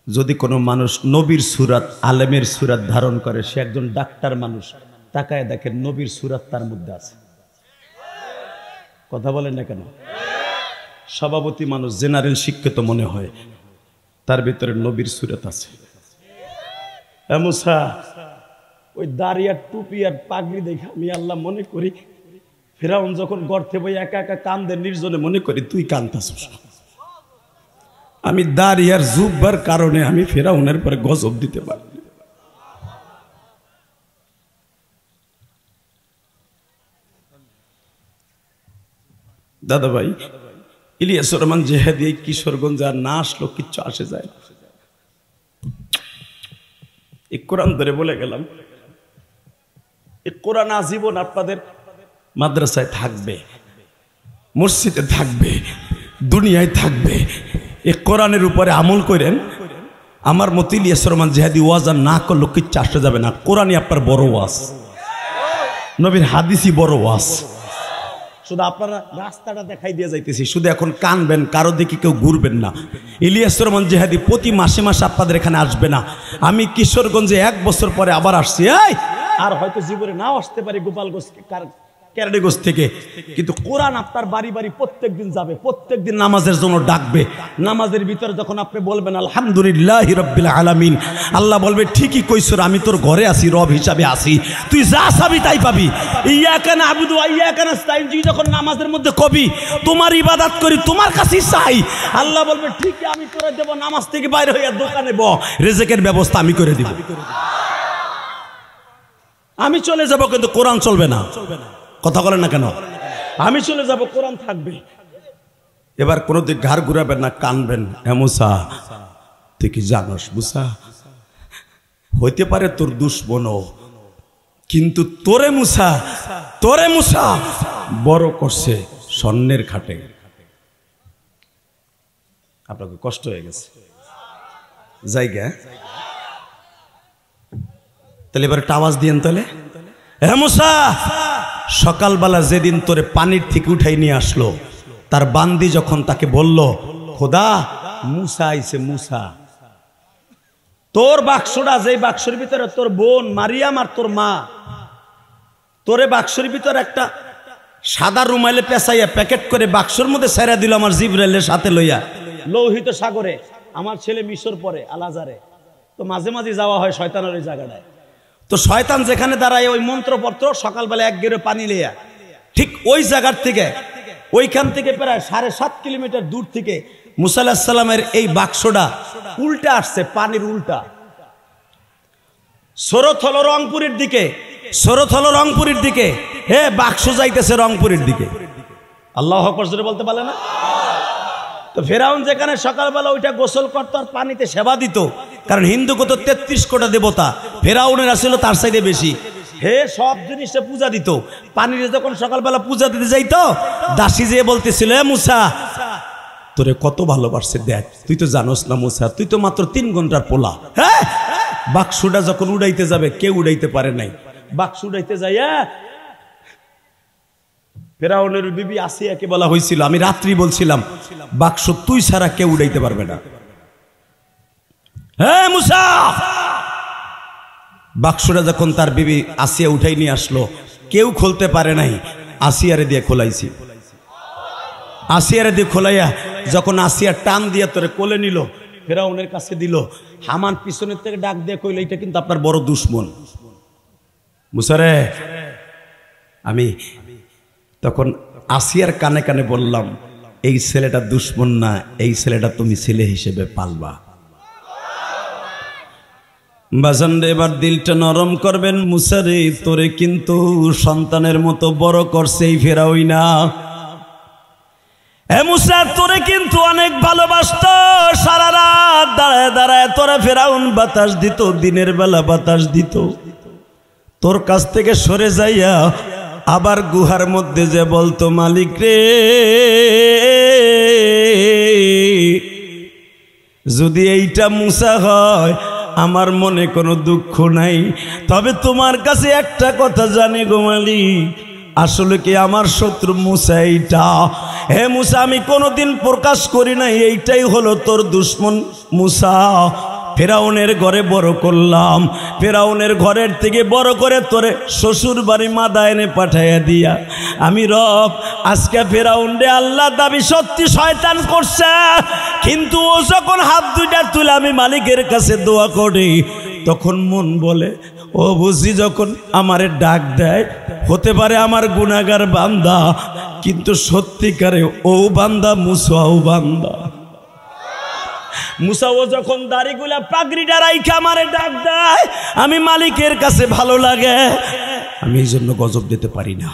A: যদি কোনো মানুষ নবীর সুরাত, আলেমের সুরাত ধারণ করে, সে একজন ডাক্তার মানুষ, তাকায় দেখেন নবীর সুরাত তার মধ্যে আছে। কথা বলেন না কেন? সভাপতি মানুষ, জেনারেল শিক্ষিত মনে হয়, তার ভিতরে নবীর সুরাত আছে। মুসা, ওই দাড়ি আর টুপি আর পাগড়ি দেখে আমি আল্লাহ মনে করি, ফেরাউন যখন গর্তে বই একা একা কান্দে নির্জনে, মনে করি তুই কান্দাছিস। আমি দাড়ি আর জুব্বার কারণে আমি ফেরাউনের পরে গজব দিতে পারি। দাদা ভাই, ইলিয়াসুর রহমান জেহাদি এই কিশোরগঞ্জে আর না আসলো কিচ্ছু আসে যায় না। এই কোরআন ধরে বলে গেলাম, এই কোরআন আজীবন আপনাদের মাদ্রাসায় থাকবে, মসজিদে থাকবে, দুনিয়ায় থাকবে। এই কোরআনের উপরে আমল করেন। আমার মতো ইলিয়াসুর রহমান জেহাদি ওয়াজ আর না করলো কিচ্ছু আসে যাবে না। কোরআনই আপনার বড় ওয়াজ, নবীর হাদিসই বড় ওয়াজ। শুধু আপনারা রাস্তাটা দেখাই দিয়ে যাইতেছি, শুধু এখন কানবেন, কারো দিকে কেউ ঘুরবেন না। ইলিয়াসুর রহমান জেহাদি প্রতি মাসে মাসে আপনাদের এখানে আসবে না। আমি কিশোরগঞ্জে 1 বছর পরে আবার আসছি, আর হয়তো জীবনে নাও আসতে পারি। গোপালগঞ্জ কেরানীগঞ্জ থেকে, কিন্তু কোরআন আপনার বাড়ি বাড়ি প্রত্যেক দিন যাবে, প্রত্যেক দিন নামাজের জন্য ডাকবে। নামাজের ভিতরে যখন আপনি বলবেন আলহামদুলিল্লাহি রাব্বিল আলামিন, আল্লাহ বলবে ঠিকই কইছর, আমি তোর ঘরে আসি, রব হিসাবে আসি, তুই যা চাবি তাই পাবি। ইয়াকা নাবুদু ওয়া ইয়াকা নাস্তাইন, তুই যখন নামাজের মধ্যে কবি তোমার ইবাদত করি, তোমার কাছেই চাই, আল্লাহ বলবে ঠিকই আমি করে দেব, নামাজ থেকে বাইরে হইয়া দোকানে ব, রিজিকের ব্যবস্থা আমি করে দিব। আমি চলে যাব কিন্তু কোরআন চলবে না। কথা বলেন না কেন? আমি চলে যাব, কোরআন থাকবে। এবার কোনো দিক ঘাড় ঘুরাবেন না, কানবেন। হ্যাঁ মুসা, তুই কি জানোস মুসা, হইতে পারে তোর দুশ্মন, কিন্তু তোরে মুসা বড় করছে স্বর্ণের খাটে। আপনাকে কষ্ট হয়ে গেছে জায়গা, তাহলে এবার একটা আওয়াজ দিয়েন তাহলে। হ্যাঁ মুসা, সকালবেলা যেদিন তোরে পানির থেকে উঠাই নিয়ে আসলো, তার বান্দি যখন তাকে বলল খোদা মুসা আইছে, মুসা তোর বাক্সটা, যে বাক্সের ভিতরে তোর বোন মারিয়াম আর তোর মা, তোরে বাক্সের ভিতরে একটা সাদা রুমাইলে পেঁচাইয়া প্যাকেট করে বাক্সের মধ্যে ছেড়ে দিল আমার জিবরাইলের সাথে লইয়া লোহিত সাগরে। আমার ছেলে মিশর পরে আলাজারে, তো মাঝে মাঝে যাওয়া হয় শয়তানের ওই জায়গাটায়। তো শয়তান যেখানে দাঁড়ায় ওই মন্ত্রপত্র সকালবেলা এক গেরো পানি লইয়া, ঠিক ওই জায়গার থেকে, ওইখান থেকে প্রায় 7.5 কিলোমিটার দূর থেকে মুসা আলাইহিস সালামের এই বাক্সটা উল্টা আসছে, পানির উল্টা। শরৎ হলো রংপুরের দিকে, শরৎ হলো রংপুরের দিকে, হে বাক্স যাইতেছে রংপুরের দিকে। আল্লাহু আকবার জোরে বলতে পারে না? তো ফেরাউন যেখানে সকালবেলা ওইটা গোসল করতো আর পানিতে সেবা দিত, কারণ হিন্দু কত 33 কোটি দেবতা, ফেরাউনের আসলে তার চাইতে বেশি। হে সব জিনিসে পূজা দিত, পানিতে যখন সকালবেলা পূজা দিতে যাইতো, দাসী যেয়ে বলতেছিল এ মুসা তোরে কত ভালোবাসছে দেখ, তুই তো জানোস না মুসা, তুই তো মাত্র 3 ঘন্টার পোলা। হ্যাঁ, বাক্সটা যখন উড়াইতে যাবে কেউ উড়াইতে পারে নাই, বাক্স উড়াইতে যাইয়া ফেরাউনের বিবি আসিয়াকে বলা হয়েছিল, আমি রাত্রি বলছিলাম বাক্স তুই ছাড়া কেউ উড়াইতে পারবে না। হ্যাঁ মুসা, বাক্সটা যখন তার বিবি আসিয়া উঠাই নিয়ে আসলো, কেউ খুলতে পারে নাই, আসিয়ারে দিয়ে খোলাইছি। আসিয়ারে দিয়ে খোলাইয়া যখন আসিয়া টান দিয়া তোরে কোলে নিল, ফেরাউনের কাছে দিল, হামান পিছনের থেকে ডাক দিয়ে কইল এটা কিন্তু আপনার বড় দুশ্মন। মুসারে, আমি তখন আসিয়ার কানে কানে বললাম এই ছেলেটা দুশ্মন না, এই ছেলেটা তুমি ছেলে হিসেবে পালবা। বাজানরে এবার দিলটা নরম করবেন। মুসারে, তোরে কিন্তু সন্তানের মতো বড় করছে এই ফেরাউই না। এ মুসা, তোরে কিন্তু অনেক ভালোবাসতো, সারা রাত দাঁড়ায় দাঁড়ায় তোরা ফেরাউন বাতাস দিত, দিনের বেলা বাতাস দিত, তোর কাছ থেকে সরে যাইয়া আবার গুহার মধ্যে যে বলতো মালিক রে, যদি এইটা মুসা হয় আমার মনে কোনো দুঃখ নাই, তবে তোমার কাছে একটা কথা জানি গো মালিক, আসলে কি আমার শত্রু মুসা এইটা। হে মুসা, আমি কোনোদিন প্রকাশ করি নাই এইটাই হলো তোর দুশ্মন মুসা। ফেরাউনের ঘরে বড় করলাম, ফেরাউনের ঘরের থেকে বড় করে তোরে শ্বশুর বাড়ি মাদায়নে পাঠাইয়া দিয়া আমি রব আজকে ফেরাউন রে আল্লাহ দাবি সত্যি শয়তান করছে, কিন্তু ও যখন হাত দুইটা তুলে আমি মালিকের কাছে দোয়া করি, তখন মন বলে ও বুঝি যখন আমারে ডাক দেয় হতে পারে আমার গুনাহগার বান্দা, কিন্তু সত্যিকারে ও বান্দা মুসাও বান্দা। মুসা ও যখন দাড়িগুলা পাগড়িটা রাইখা আমারে ডাক দেয়, আমি মালিকের কাছে ভালো লাগে, আমি এই জন্য গজব দিতে পারি না।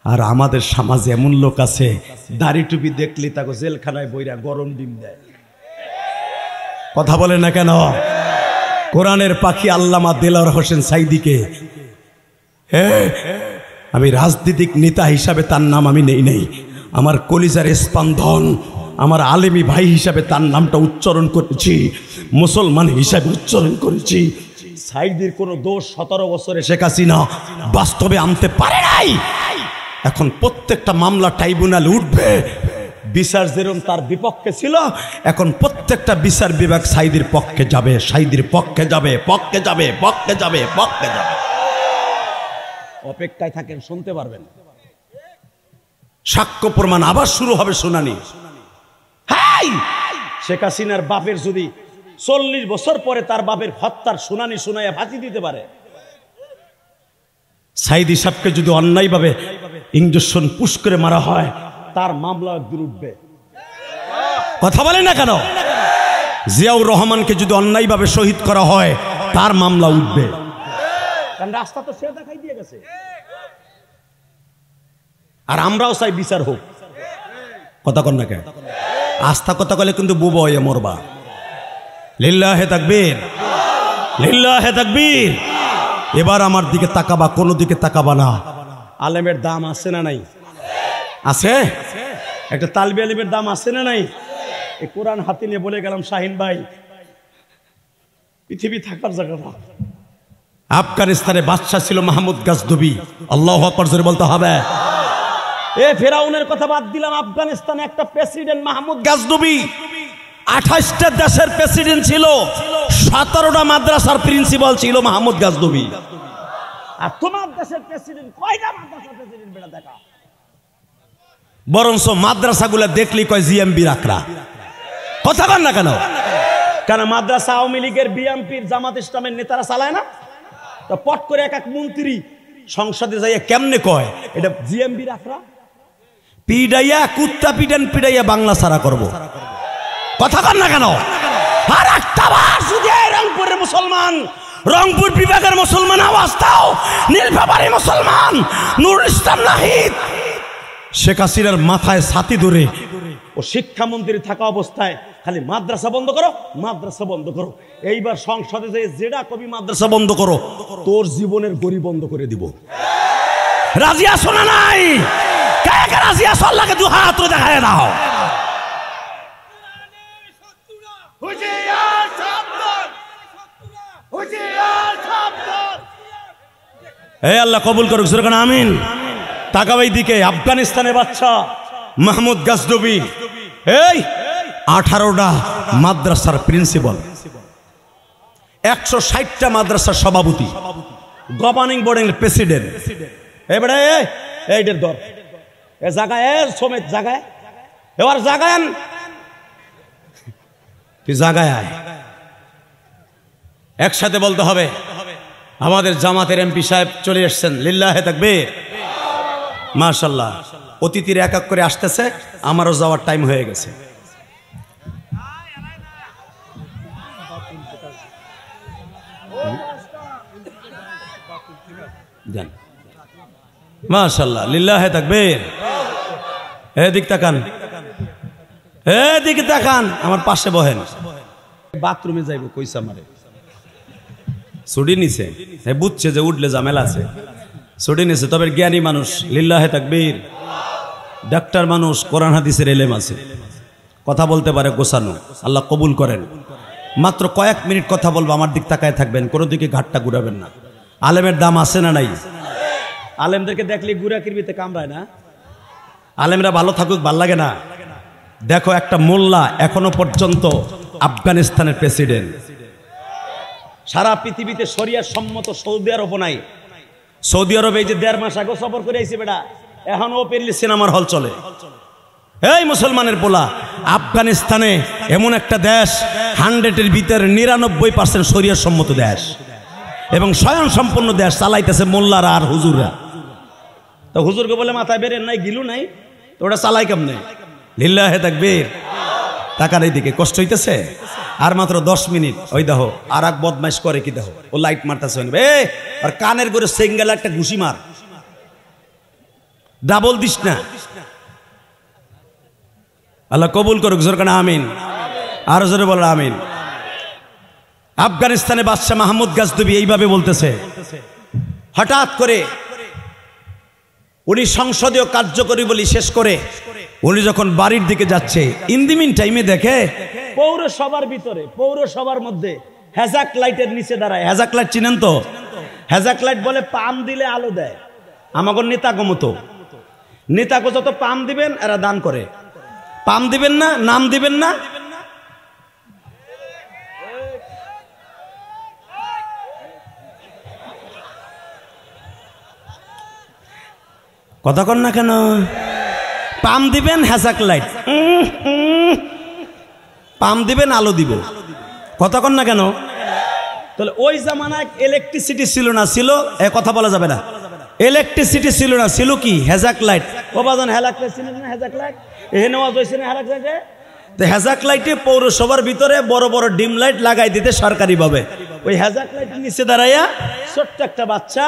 A: আর আমাদের সমাজে এমন লোক আছে দাড়ি টুপি দেখলে তাকে জেলখানায় বইরা গরম ডিম দেয়। কথা বলে না কেন? কোরআনের পাখি আল্লামা দেলাওয়ার হোসেন সাইদিকে আমি রাজনৈতিক নেতা হিসাবে তার নাম আমি নেই, আমার কলিজার স্পন্দন, আমার আলেমি ভাই হিসাবে তার নামটা উচ্চারণ করেছি, মুসলমান হিসাবে উচ্চারণ করেছি। সাইদির কোনো দোষ 17 বছরে শেখ হাসিনা বাস্তবে আনতে পারে নাই। এখন প্রত্যেকটা মামলা ট্রাইব্যুনাল উঠবে, বিচার যেরকম তার বিপক্ষে ছিল, এখন প্রত্যেকটা বিচার বিভাগ সাইদির পক্ষে যাবে, সাইদির পক্ষে যাবে, পক্ষে যাবে, পক্ষে যাবে, পক্ষে যাবে। অপেক্ষায় থাকেন, শুনতে পারবেন। সাক্ষ্য প্রমাণ আবার শুরু হবে শুনানি। হাই, শেখ হাসিনার বাপের যদি 40 বছর পরে তার বাপের হত্যার শুনানি শুনাইয়া ফাঁসি দিতে পারে, সাইদি সাহেবকে যদি অন্যায়ভাবে ইঞ্জেকশন পুশ করে মারা হয়, তার মামলা একদিন উঠবে। কথা বলে না কেন? জিয়াউর রহমানকে যদি অন্যায়ভাবে শহীদ করা হয়, তার মামলা উঠবে, কারণ রাস্তা তো সে দেখাই দিয়ে গেছে। আর আমরাও চাই বিচার হোক। কথা কন না কেন? আস্থা কথা কলে কিন্তু বুবো হয়ে মরবা। লিল্লাহে তাকবীর, লিল্লাহে তাকবীর। এবার আমার দিকে তাকাবা, কোনো দিকে তাকাবা না। আলেমের দাম আছে না নাই? আছে। একটা তালবি আলিমের দাম আছে না নাই? এই কোরআন হাতে নিয়ে বলে গেলাম, শাহিন ভাই, পৃথিবী থাকার জায়গা না। আফগানিস্তানে বাদশাহ ছিল মাহমুদ গাজনবী। আল্লাহু আকবার জোরে বলতে হবে। এ ফেরাউনের কথা বাদ দিলাম, আফগানিস্তানে একটা প্রেসিডেন্ট মাহমুদ গাজনবী, 28টা দেশের প্রেসিডেন্ট ছিল, 17টা মাদ্রাসার প্রিন্সিপাল ছিল মাহমুদ গাজনবী। আর তোমার দেশের প্রেসিডেন্ট কয়টা মাদ্রাসার প্রেসিডেন্ট বেটা দেখা? বরঞ্চ মাদ্রাসাগুলো দেখলি কয় জিএমবি রাখরা। কথা বল না কেন? কারণ মাদ্রাসা আওয়ামী লীগের, বিএনপির, জামাত ইসলামের নেতারা চালায় না। তো পট করে এক এক মন্ত্রী সংসদে যাইয়া কেমনে কয় এটা জিএমবি রাখরা? পিডাইয়া কুত্তা পিডান পিডাইয়া বাংলা সারা করব। কথা বল না কেন? আর একটা বার যদি রংপুরের মুসলমান, রংপুর বিভাগের মুসলমান আওয়াজ দাও, নীলফামারী মুসলমান নুরুল ইসলাম নাহিদ শেখ হাসিনার মাথায় ছাতি ধরে ও শিক্ষামন্ত্রী থাকা অবস্থায় খালি মাদ্রাসা বন্ধ করো, মাদ্রাসা বন্ধ করো। এইবার সংসদে যে যেটা কবি মাদ্রাসা বন্ধ করো, তোর জীবনের গড়ি বন্ধ করে দিব। রাজি আছো না নাই? কে কে রাজি আছো? আল্লাহকে দু হাত দেখায় দাও। হে আল্লাহ কবুল করুক, সুরকান আমিন। তাকাবাই দিকে আফগানিস্তানের বাচ্চা মাহমুদ গাজনবী, এই 18টা মাদ্রাসার প্রিন্সিপাল, 160টা মাদ্রাসার সভাপতি, গভর্নিং বোর্ডের প্রেসিডেন্ট। এবারে এইটার দর এ জায়গায় সমেত জায়গায়, এবার জায়গায় তুই জায়গায় আয়। একসাথে বলতে হবে, আমাদের জামাতের এমপি সাহেব চলে এসছেন। লিল্লাহে তাকবীর, মাশাআল্লাহ। অতিথির এক এক করে আসতেছে, আমারও যাওয়ার টাইম হয়ে গেছে। মাশাআল্লাহ, লিল্লাহে তাকবীর। এদিক তাকান, এদিকে তাকান, আমার পাশে বহেন। বাথরুমে যাইব কইসা মারে ছুটি নিছে, বুঝছে যে উঠলে ঝামেলা আছে, ছুটি নিছে। তবে জ্ঞানী মানুষ, লিল্লাহে তাকবীর, ডাক্তার মানুষ, কোরআন হাদিসের এলেম আছে, কথা বলতে পারে গোছানো। আল্লাহ কবুল করেন। মাত্র কয়েক মিনিট কথা বলবো, আমার দিক তাকায় থাকবেন, কোনো দিকে ঘাটটা ঘুরাবেন না। আলেমের দাম আছে না নাই? আলেমদেরকে দেখলে গুড়া কিরবিতে কামড়ায় না? আলেমরা ভালো থাকুক, ভাল লাগে না? দেখো একটা মোল্লা এখনো পর্যন্ত আফগানিস্তানের প্রেসিডেন্ট। সারা পৃথিবীতে শরিয়ার সম্মত সৌদি আরব নাই। সৌদি আরবে এই যে 1.5 মাস আগে সফর করে আইছে বেটা, এখন ওপেনলি সিনেমার হল চলে। এই মুসলমানের পোলা, আফগানিস্তানে এমন একটা দেশ 100-এর ভিতরে 99% শরিয়ার সম্মত দেশ এবং স্বয়ং সম্পন্ন দেশ, চালাইতেছে মোল্লারা আর হুজুররা। তো হুজুরকে বলে মাথায় বেরেন নাই, গিলু নাই, তো ওটা চালাই কেমনে? লিল্লাহে তাকবীর। টাকার এই দিকে কষ্ট হইতেছে। আর মাত্র 10 মিনিট। ওই দেখো আর এক বদমাইশ করে কি দেখো, ও লাইট মারতেছে। আর কানের করে সিঙ্গেল একটা ঘুষি মার, ডাবল দিস না। আল্লাহ কবুল করুক, জোরকানা আমিন। আর জোরে বলো আমিন। আফগানিস্তানে বাদশাহ মাহমুদ গাজনবী এইভাবে বলতেছে। হঠাৎ করে উনি সংসদীয় কার্যকরী বলি শেষ করে উনি যখন বাড়ির দিকে যাচ্ছে, ইন দি মিন টাইমে দেখে পৌরসভার ভিতরে, পৌরসভার মধ্যে হ্যাজাক লাইটের নিচে দাঁড়ায়। হ্যাজাক লাইট চিনেন তো? হ্যাজাক লাইট বলে পাম দিলে আলো দেয়। আমাকে নেতাগো মতো, নেতাগো যত পাম দিবেন এরা দান করে। পাম দিবেন না, নাম দিবেন না, কথা কন না কেন? পাম দিবেন হ্যাজাক লাইট, পাম দিবেন আলো দিব, কথা কন না কেন? তাহলে ওই জামানায় ইলেকট্রিসিটি ছিল না, ছিল এ কথা বলা যাবে না, ইলেকট্রিসিটি ছিল না, ছিল কি হ্যাজাক লাইট। ও বাজান হ্যাজাক লাইট ছিল না, হ্যাজাক লাইট এ নেওয়া হয়েছে না হ্যাজাক লাইটে। তো হ্যাজাক লাইটে পৌরসভার ভিতরে বড় বড় ডিম লাইট লাগাই দিতে সরকারিভাবে। ওই হ্যাজাক লাইটের নিচে দাঁড়াইয়া ছোট্ট একটা বাচ্চা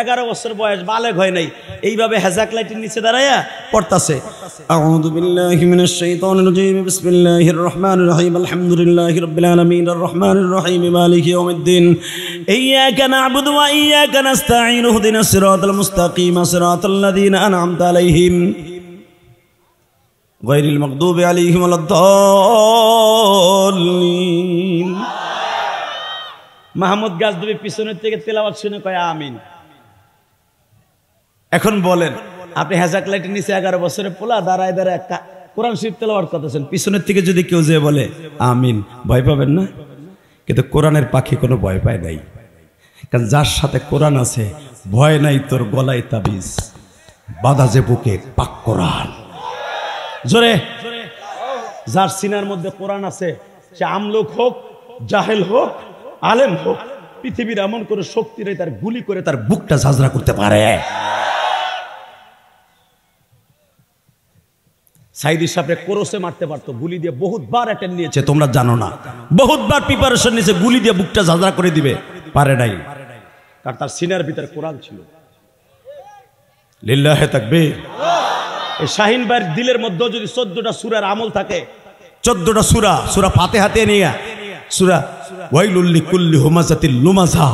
A: 11 বছর বয়স, বালেগ হয় নাই, এইভাবে হ্যাজাক লাইটের নিচে দাঁড়াইয়া পড়তাছে আউযু বিল্লাহি মিনাশ শাইতানির রাজীম বিসমিল্লাহির রহমানির রহিম আলহামদুলিল্লাহি রাব্বিল আলামিন আর রহমানির রহিম মালিকি ইয়াউমিদ্দিন ইয়্যাকা না'বুদু ওয়া ইয়্যাকা নাস্তাঈন ইহদিনাস সিরাতাল মুস্তাকিম সিরাতাল লাযীনা আন'আমতা আলাইহিম গায়রিল মাগদুবি আলাইহিম ওয়ালাদ-দাল্লিন। মাহমুদ গাজনবী পিছনের থেকে তেলাওয়াত শুনে কয় আমিন। এখন বলেন আপনি হ্যাজাক লাইটের নিচে 11 বছরের পোলা দাঁড়ায় দাঁড়ায় কোরআন শরীফ তেলাওয়াত করতেছেন, পিছনের থেকে যদি কেউ যে বলে আমিন, ভয় পাবেন না? কিন্তু কোরআনের পাখি কোনো ভয় পায় নাই, কারণ যার সাথে কোরআন আছে ভয় নাই তোর গলায় তাবিজ, বাধা যে বুকে পাক কোরআন। জোরে যার সিনার মধ্যে কোরআন আছে, সে আমলোক হোক, জাহেল হোক, আলেম হোক, পৃথিবীর এমন করে শক্তি নেই তার গুলি করে তার বুকটা ঝাঁঝরা করতে পারে। সাইদি সাহেব কোরসে মারতে পারতো, গুলি দিয়ে বহুতবার অ্যাটেন্ড নিয়েছে, তোমরা জানো না, বহুতবার প্রিপারেশন নিয়েছে, গুলি দিয়ে বুকটা ঝাঁঝরা করে দিবে, পারে নাই, কারণ তার সিনার ভিতরে কোরআন ছিল। লিল্লাহে তাকবীর। এই শাহিন ভাইয়ের দিলের মধ্যে যদি 14টা সূরার আমল থাকে, 14টা সূরা, সূরা ফাতিহাতে নিয়া সূরা ওয়াইলুল লিকুল্লি হুমাযাতিল লুমাযা,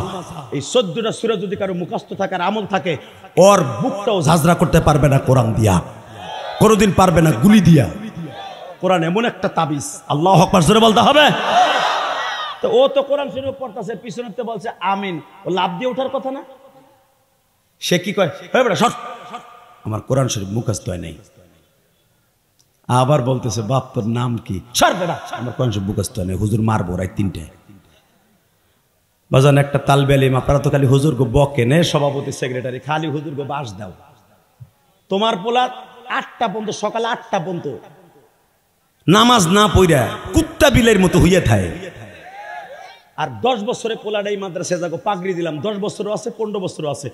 A: এই 14টা সূরা যদি কারো মুখস্থ থাকার আমল থাকে, ওর বুকটাও ঝাঁঝরা করতে পারবে না কোরআন দিয়া, কোনোদিন পারবে না গুলি দিয়া। কোরআন এমন একটা তাবিজ, আল্লাহু আকবার জোরে বলতে হবে। তো ও তো কোরআন শরীফ পড়তাছে, পিছনেতে বলছে আমিন, ও লাভ দিয়ে ওঠার কথা না? সে কি কয়, হে বেটা সর, আমার কোরআন শরীফ মুখস্থ হয় নাই। আবার বলতেছে বাপ তোর নাম কি? সর বেটা, আমার কোরআন শরীফ মুখস্থ হয় নাই, হুজুর মারবো রাত 3টায়। বাজান একটা তালবে আলিম, আপনারা তো খালি হুজুর গো বকে নে, সভাপতি সেক্রেটারি খালি হুজুর গো বাস দাও। তোমার পোলা 8টা পর্যন্ত, সকাল 8টা পর্যন্ত নামাজ না পড়া কুত্তা বিলের মতো হইয়া থাকে। আর 10 বছরে পোলাটাই মাদ্রাসায় যাগো পাগড়ি দিলাম, 10 বছরও আছে, 15 বছরও আছে,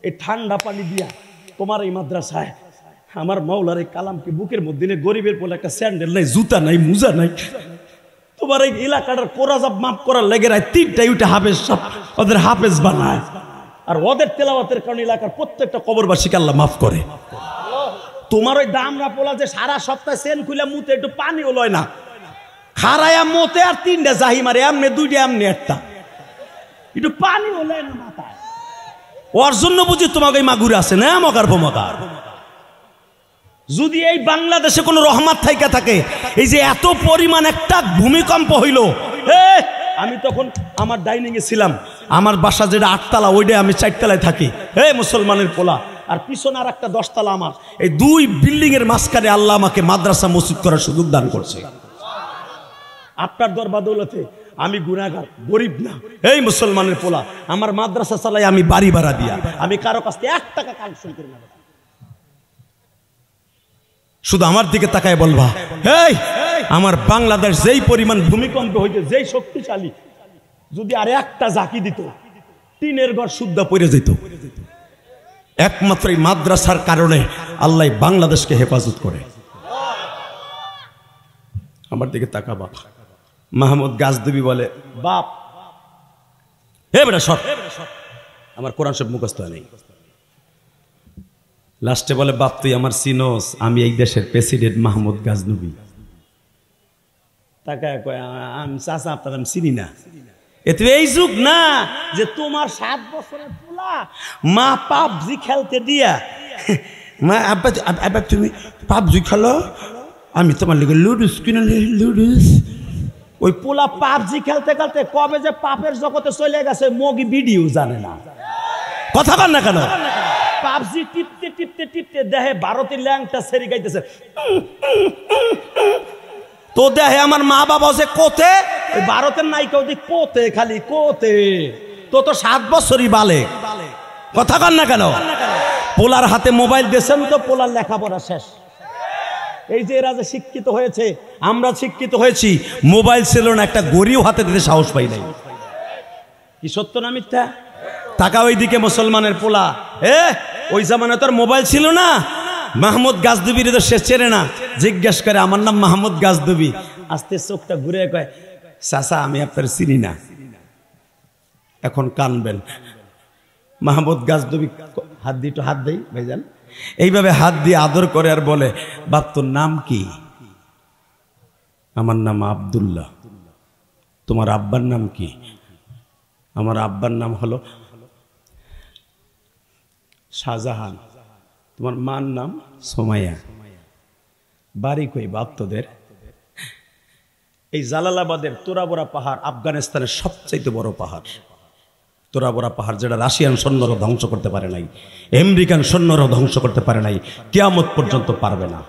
A: এই ঠান্ডা পানি দিয়া তোমার এই মাদ্রাসায় আমার মাওলার এই কালামকে বুকের মধ্যে নিয়ে, গরিবের পোলা একটা স্যান্ডেল নাই, জুতা নাই, মুজা নাই, তোমার এই এলাকাটার কোরাজাব মাফ করার লেগে রায় 3টায় উঠে হাফেজ সব ওদের হাফেজ বানায়, আর ওদের তেলাওয়াতের কারণে এলাকার প্রত্যেকটা কবরবাসীকে আল্লাহ মাফ করে। তোমার ওই দামরা পোলা যে সারা সপ্তাহে সেন খুলে মুতে একটু পানিও লয় না, খারায়া মতে আর 3টা জাহি মারে, এমনি 2টা এমনি একটা, একটু পানিও লয় না মাথায়। ওর জন্য বুঝি তোমাকে এই মাগুরে আছে না মগার ভমগার। যদি এই বাংলাদেশে কোনো রহমত থাইকা থাকে, এই যে এত পরিমাণ একটা ভূমিকম্প হইল, আমি তখন আমার ডাইনিং এ ছিলাম, আমার বাসা যেটা 8 তলা, ওইটাই আমি 4 তলায় থাকি, মুসলমানের পোলা, আর পিছনে আর একটা 10 তলা আমার, এই 2 বিল্ডিং এর মাঝখানে আল্লাহ আমাকে মাদ্রাসা মসজিদ করার সুযোগ দান করছে। আপনার দরবাদৌলতে আমি গুনাহগার, গরিব না, এই মুসলমানের পোলা, আমার মাদ্রাসা চালাই আমি বাড়ি ভাড়া দিয়া, আমি কারো কাছ থেকে 1 টাকা কালেকশন করি না। শুধু আমার দিকে তাকায় বলবা, এই আমার বাংলাদেশ যেই পরিমাণ ভূমিকম্প হইতে, যেই শক্তিশালী, যদি আর একটা জাকি দিত, টিনের ঘর শুদ্ধ পড়ে যেত। একমাত্র এই মাদ্রাসার কারণে আল্লাহ বাংলাদেশকে হেফাজত করে। আমার দিকে তাকা বাপ। মাহমুদ গাজনবী বলে, বাপ হে বেটা সর, আমার কোরআন সব মুখস্থ নেই। লাস্টে বলে, বাপ তুই আমার চিনোস, আমি এই দেশের প্রেসিডেন্ট মাহমুদ গাজনবী। তাকায় কয়, আমি চাচা আপনার আমি চিনি না। এতে এই যুগ না যে তোমার 7 বছরের পোলা মা পাবজি খেলতে দিয়া, মা আব্বা তুমি পাবজি খেলো, আমি তোমার লিগে লুডুস কিনে, লুডুস। ওই পোলা পাবজি খেলতে খেলতে কবে যে পাপের জগতে চলে গেছে, মগি ভিডিও জানে না, কথা বল না কেন? পাবজি টিপতে টিপতে টিপতে দেহে ভারতের ল্যাংটা সেরি গাইতেছে, তো দেহে আমার মা বাবা যে কোতে, ভারতের নায়িকা ওদিক কোতে, খালি কোতে, তো 7 বছরই বালে, কথা বল না কেন? পোলার হাতে মোবাইল দিয়েছেন তো পোলার লেখাপড়া শেষ। এই যে এরা যে শিক্ষিত হয়েছে, আমরা শিক্ষিত হয়েছি, মোবাইল ছিল না, একটা গড়িও হাতে দিতে সাহস পাই নাই। কি সত্য না মিথ্যা? টাকা ওইদিকে মুসলমানের পোলা, ওই জামানায় তোর মোবাইল ছিল না। মাহমুদ গাজদুবির তো সে চেনে না, জিজ্ঞাসা করে আমার নাম মাহমুদ গাজদুবি। আস্তে চোখটা ঘুরে কয় চাচা আমি আপনার চিনি না। এখন কানবেন। মাহমুদ গাজদুবি হাত দিয়ে, হাত দেই ভাইজান, এইভাবে হাত দিয়ে আদর করে আর বলে বাপ তোর নাম কি? আমার নাম আব্দুল্লাহ। তোমার আব্বার নাম কি? আমার আব্বার নাম হলো শাহজাহান। তোমার মার নাম সোমাইয়া। বাড়ি কই বাপ তোদের? এই জালালাবাদের তোরাবোরা পাহাড় আফগানিস্তানের সবচাইতে বড় পাহাড়। তোরাবোরা পাহাড়, যেটা রাশিয়ান সৈন্যরা ধ্বংস করতে পারে নাই, আমেরিকান সৈন্যরা ধ্বংস করতে পারে নাই, কিয়ামত পর্যন্ত পারবে না।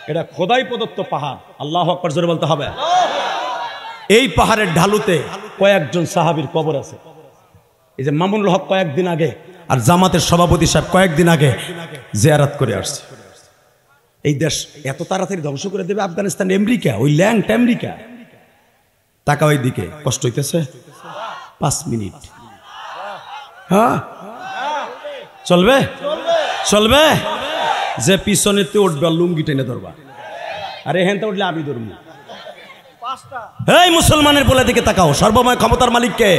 A: এটা খোদাই প্রদত্ত পাহাড়। আল্লাহু আকবার জোরে বলতে হবে। এই পাহাড়ের ঢালুতে কয়েকজন সাহাবীর কবর আছে। এই যে মামুনুল হক কয়েকদিন আগে আর জামাতের সভাপতি সাহেব কয়েকদিন আগে জিয়ারত করে আসছে। এই দেশ এত তাড়াতাড়ি ধ্বংস করে দেবে আফগানিস্তান, আমেরিকা, ওই ল্যান্ড আমেরিকা। টাকা ওই দিকে কষ্ট হইতেছে 5 মিনিট। হ্যাঁ চলবে, চলবে। যে পিছনেতে উঠবে লুঙ্গি টেনে ধরবা, আর এখানটা উঠলে আমি ধরবো। এই মুসলমানের বলে দিকে তাকাও, সর্বময় ক্ষমতার মালিককে।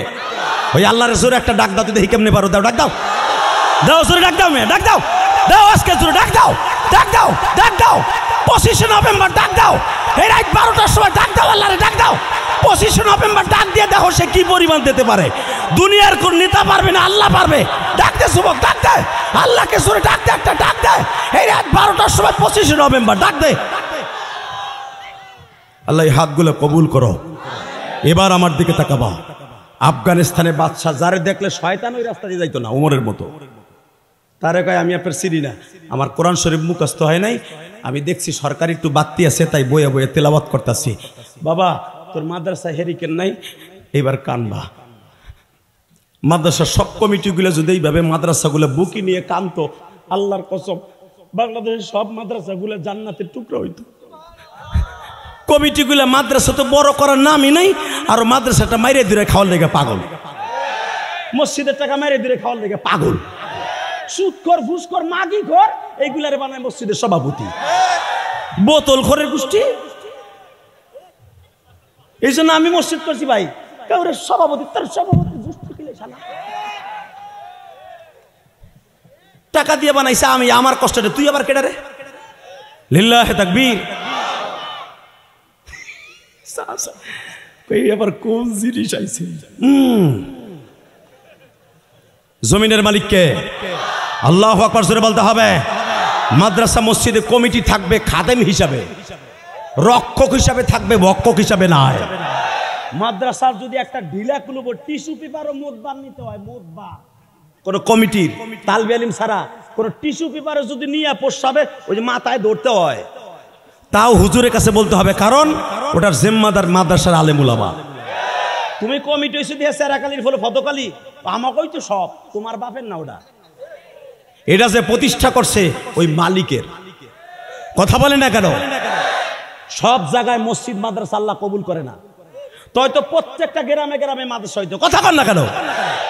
A: ওই আল্লাহর জোরে একটা ডাক দাও, দেখি কেমনে পারো। দাও, ডাক দাও, দাও জোরে ডাক দাও, মেয়ে ডাক দাও, দাও আজকে জোরে ডাক দাও, ডাক দাও, ডাক দাও। 25 নভেম্বর ডাক দাও, এই রাত 12টার সময় ডাক দাও, আল্লাহরে ডাক দাও। 25 নভেম্বর ডাক দিয়ে দেখো সে কি পরিমাণ দিতে পারে। দুনিয়ার কোন নেতা পারবে না, আল্লাহ পারবে। ডাক দে যুবক, ডাক দে, আল্লাহকে জোরে ডাক দে, একটা ডাক দে। এই রাত 12টার সময় 25 নভেম্বর ডাক দে। আল্লাহ এই হাতগুলো কবুল করো। এবার আমার দিকে তাকাবা। আফগানিস্তানে বাদশা যারে দেখলে শয়তান ওই রাস্তা দিয়ে যাইতো না, ওমরের মতো। তারে কয় আমি আপনার চিনি না, আমার কোরআন শরীফ মুখস্থ হয় নাই, আমি দেখছি সরকারি একটু বাড়তি আছে তাই বয়ে বয়ে তেলাওয়াত করতেছি। বাবা তোর মাদ্রাসায় হেরিকেন নাই, এবার কানবা। মাদ্রাসার সব কমিটিগুলো যদি এইভাবে মাদ্রাসাগুলো বুকি নিয়ে কানতো, আল্লাহর কসম বাংলাদেশের সব মাদ্রাসাগুলো জান্নাতের টুকরো হইতো। কমিটিগুলো মাদ্রাসা তো বড় করার নামই নাই, আর মাদ্রাসাটা মাইরে দূরে খাওয়ার লেগে পাগল, মসজিদের টাকা মাইরে দূরে খাওয়ার লেগে পাগল, সুদখোর ঘুষখোর মাগিখোর এইগুলারে বানায় মসজিদের সভাপতি, বোতল খোরের গোষ্ঠী। এই জন্য আমি মসজিদ করছি ভাই, কাউরে সভাপতি তার সভাপতি টাকা দিয়ে বানাইছে, আমি আমার কষ্টটা তুই আবার কেডা রে? লিল্লাহে তাকবীর। আবার কোন জিনিস আইছে? জমিনের মালিককে আল্লাহু আকবার জোরে বলতে হবে। মাদ্রাসা মসজিদে কমিটি থাকবে খাদেম হিসাবে, রক্ষক হিসাবে থাকবে, ভক্ষক হিসাবে না। মাদ্রাসার যদি একটা ঢিলা খুলব টিস্যু পেপার ও মোদবার নিতে হয়, মোদবার কোন কমিটির তালবে আলিম ছাড়া কোন টিস্যু পেপারে যদি নিয়ে পোষাবে ওই যে মাথায় ধরতে হয়, তাও হুজুরের কাছে বলতে হবে, কারণ ওটার জিম্মাদার মাদ্রাসার আলেম উলামা। তুমি কমিটি হইছে দিয়ে সেরাকালির ফলে ফতকালি আমাকেই তো সব, তোমার বাপের না ওটা। এটা যে প্রতিষ্ঠা করছে ওই মালিকের। কথা বলে না কেন? সব জায়গায় মসজিদ মাদ্রাসা আল্লাহ কবুল করে না, তো প্রত্যেকটা গ্রামে গ্রামে মাদ্রাসা হইতো। কথা বল না কেন?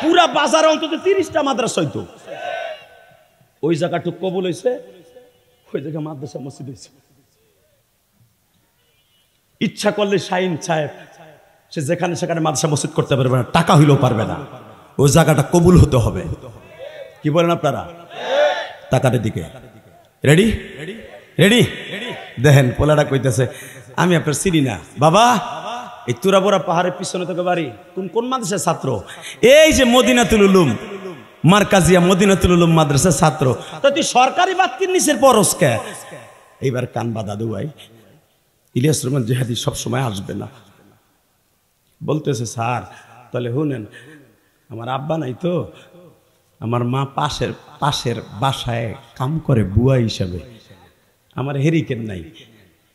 A: পুরা বাজারে অন্তত 30টা মাদ্রাসা হইতো। ওই জায়গাটুক কবুল হয়েছে, ওই জায়গায় মাদ্রাসা মসজিদ হয়েছে। ইচ্ছা করলে শাহিন সাহেব সে যেখানে সেখানে মাদ্রাসা মসজিদ করতে পারবে না, টাকা হইলেও পারবে না। ওই জায়গাটা কবুল হতে হবে। কি বলেন আপনারা? টাকার দিকে রেডি রেডি দেখেন পোলাটা কইতেছে আমি আপনার চিনি না। বাবা এই তুরাবোরা পাহাড়ের পিছনে তোকে বাড়ি, কোন কোন মাদ্রাসার ছাত্র? এই যে মদিনাতুল উলুম মারকাজিয়া মদিনাতুল উলুম মাদ্রাসার ছাত্র। তো তুই সরকারি বাক্যের নিচের পরশ কে? এইবার কানবা দাদু ভাই, ইলিয়াস রহমান জিহাদি সবসময় আসবে না। বলতেছে স্যার তাহলে শুনেন, আমার আব্বা নাই তো, আমার মা পাশের বাসায় কাম করে বুয়া হিসাবে, আমার হেরিকেন নাই,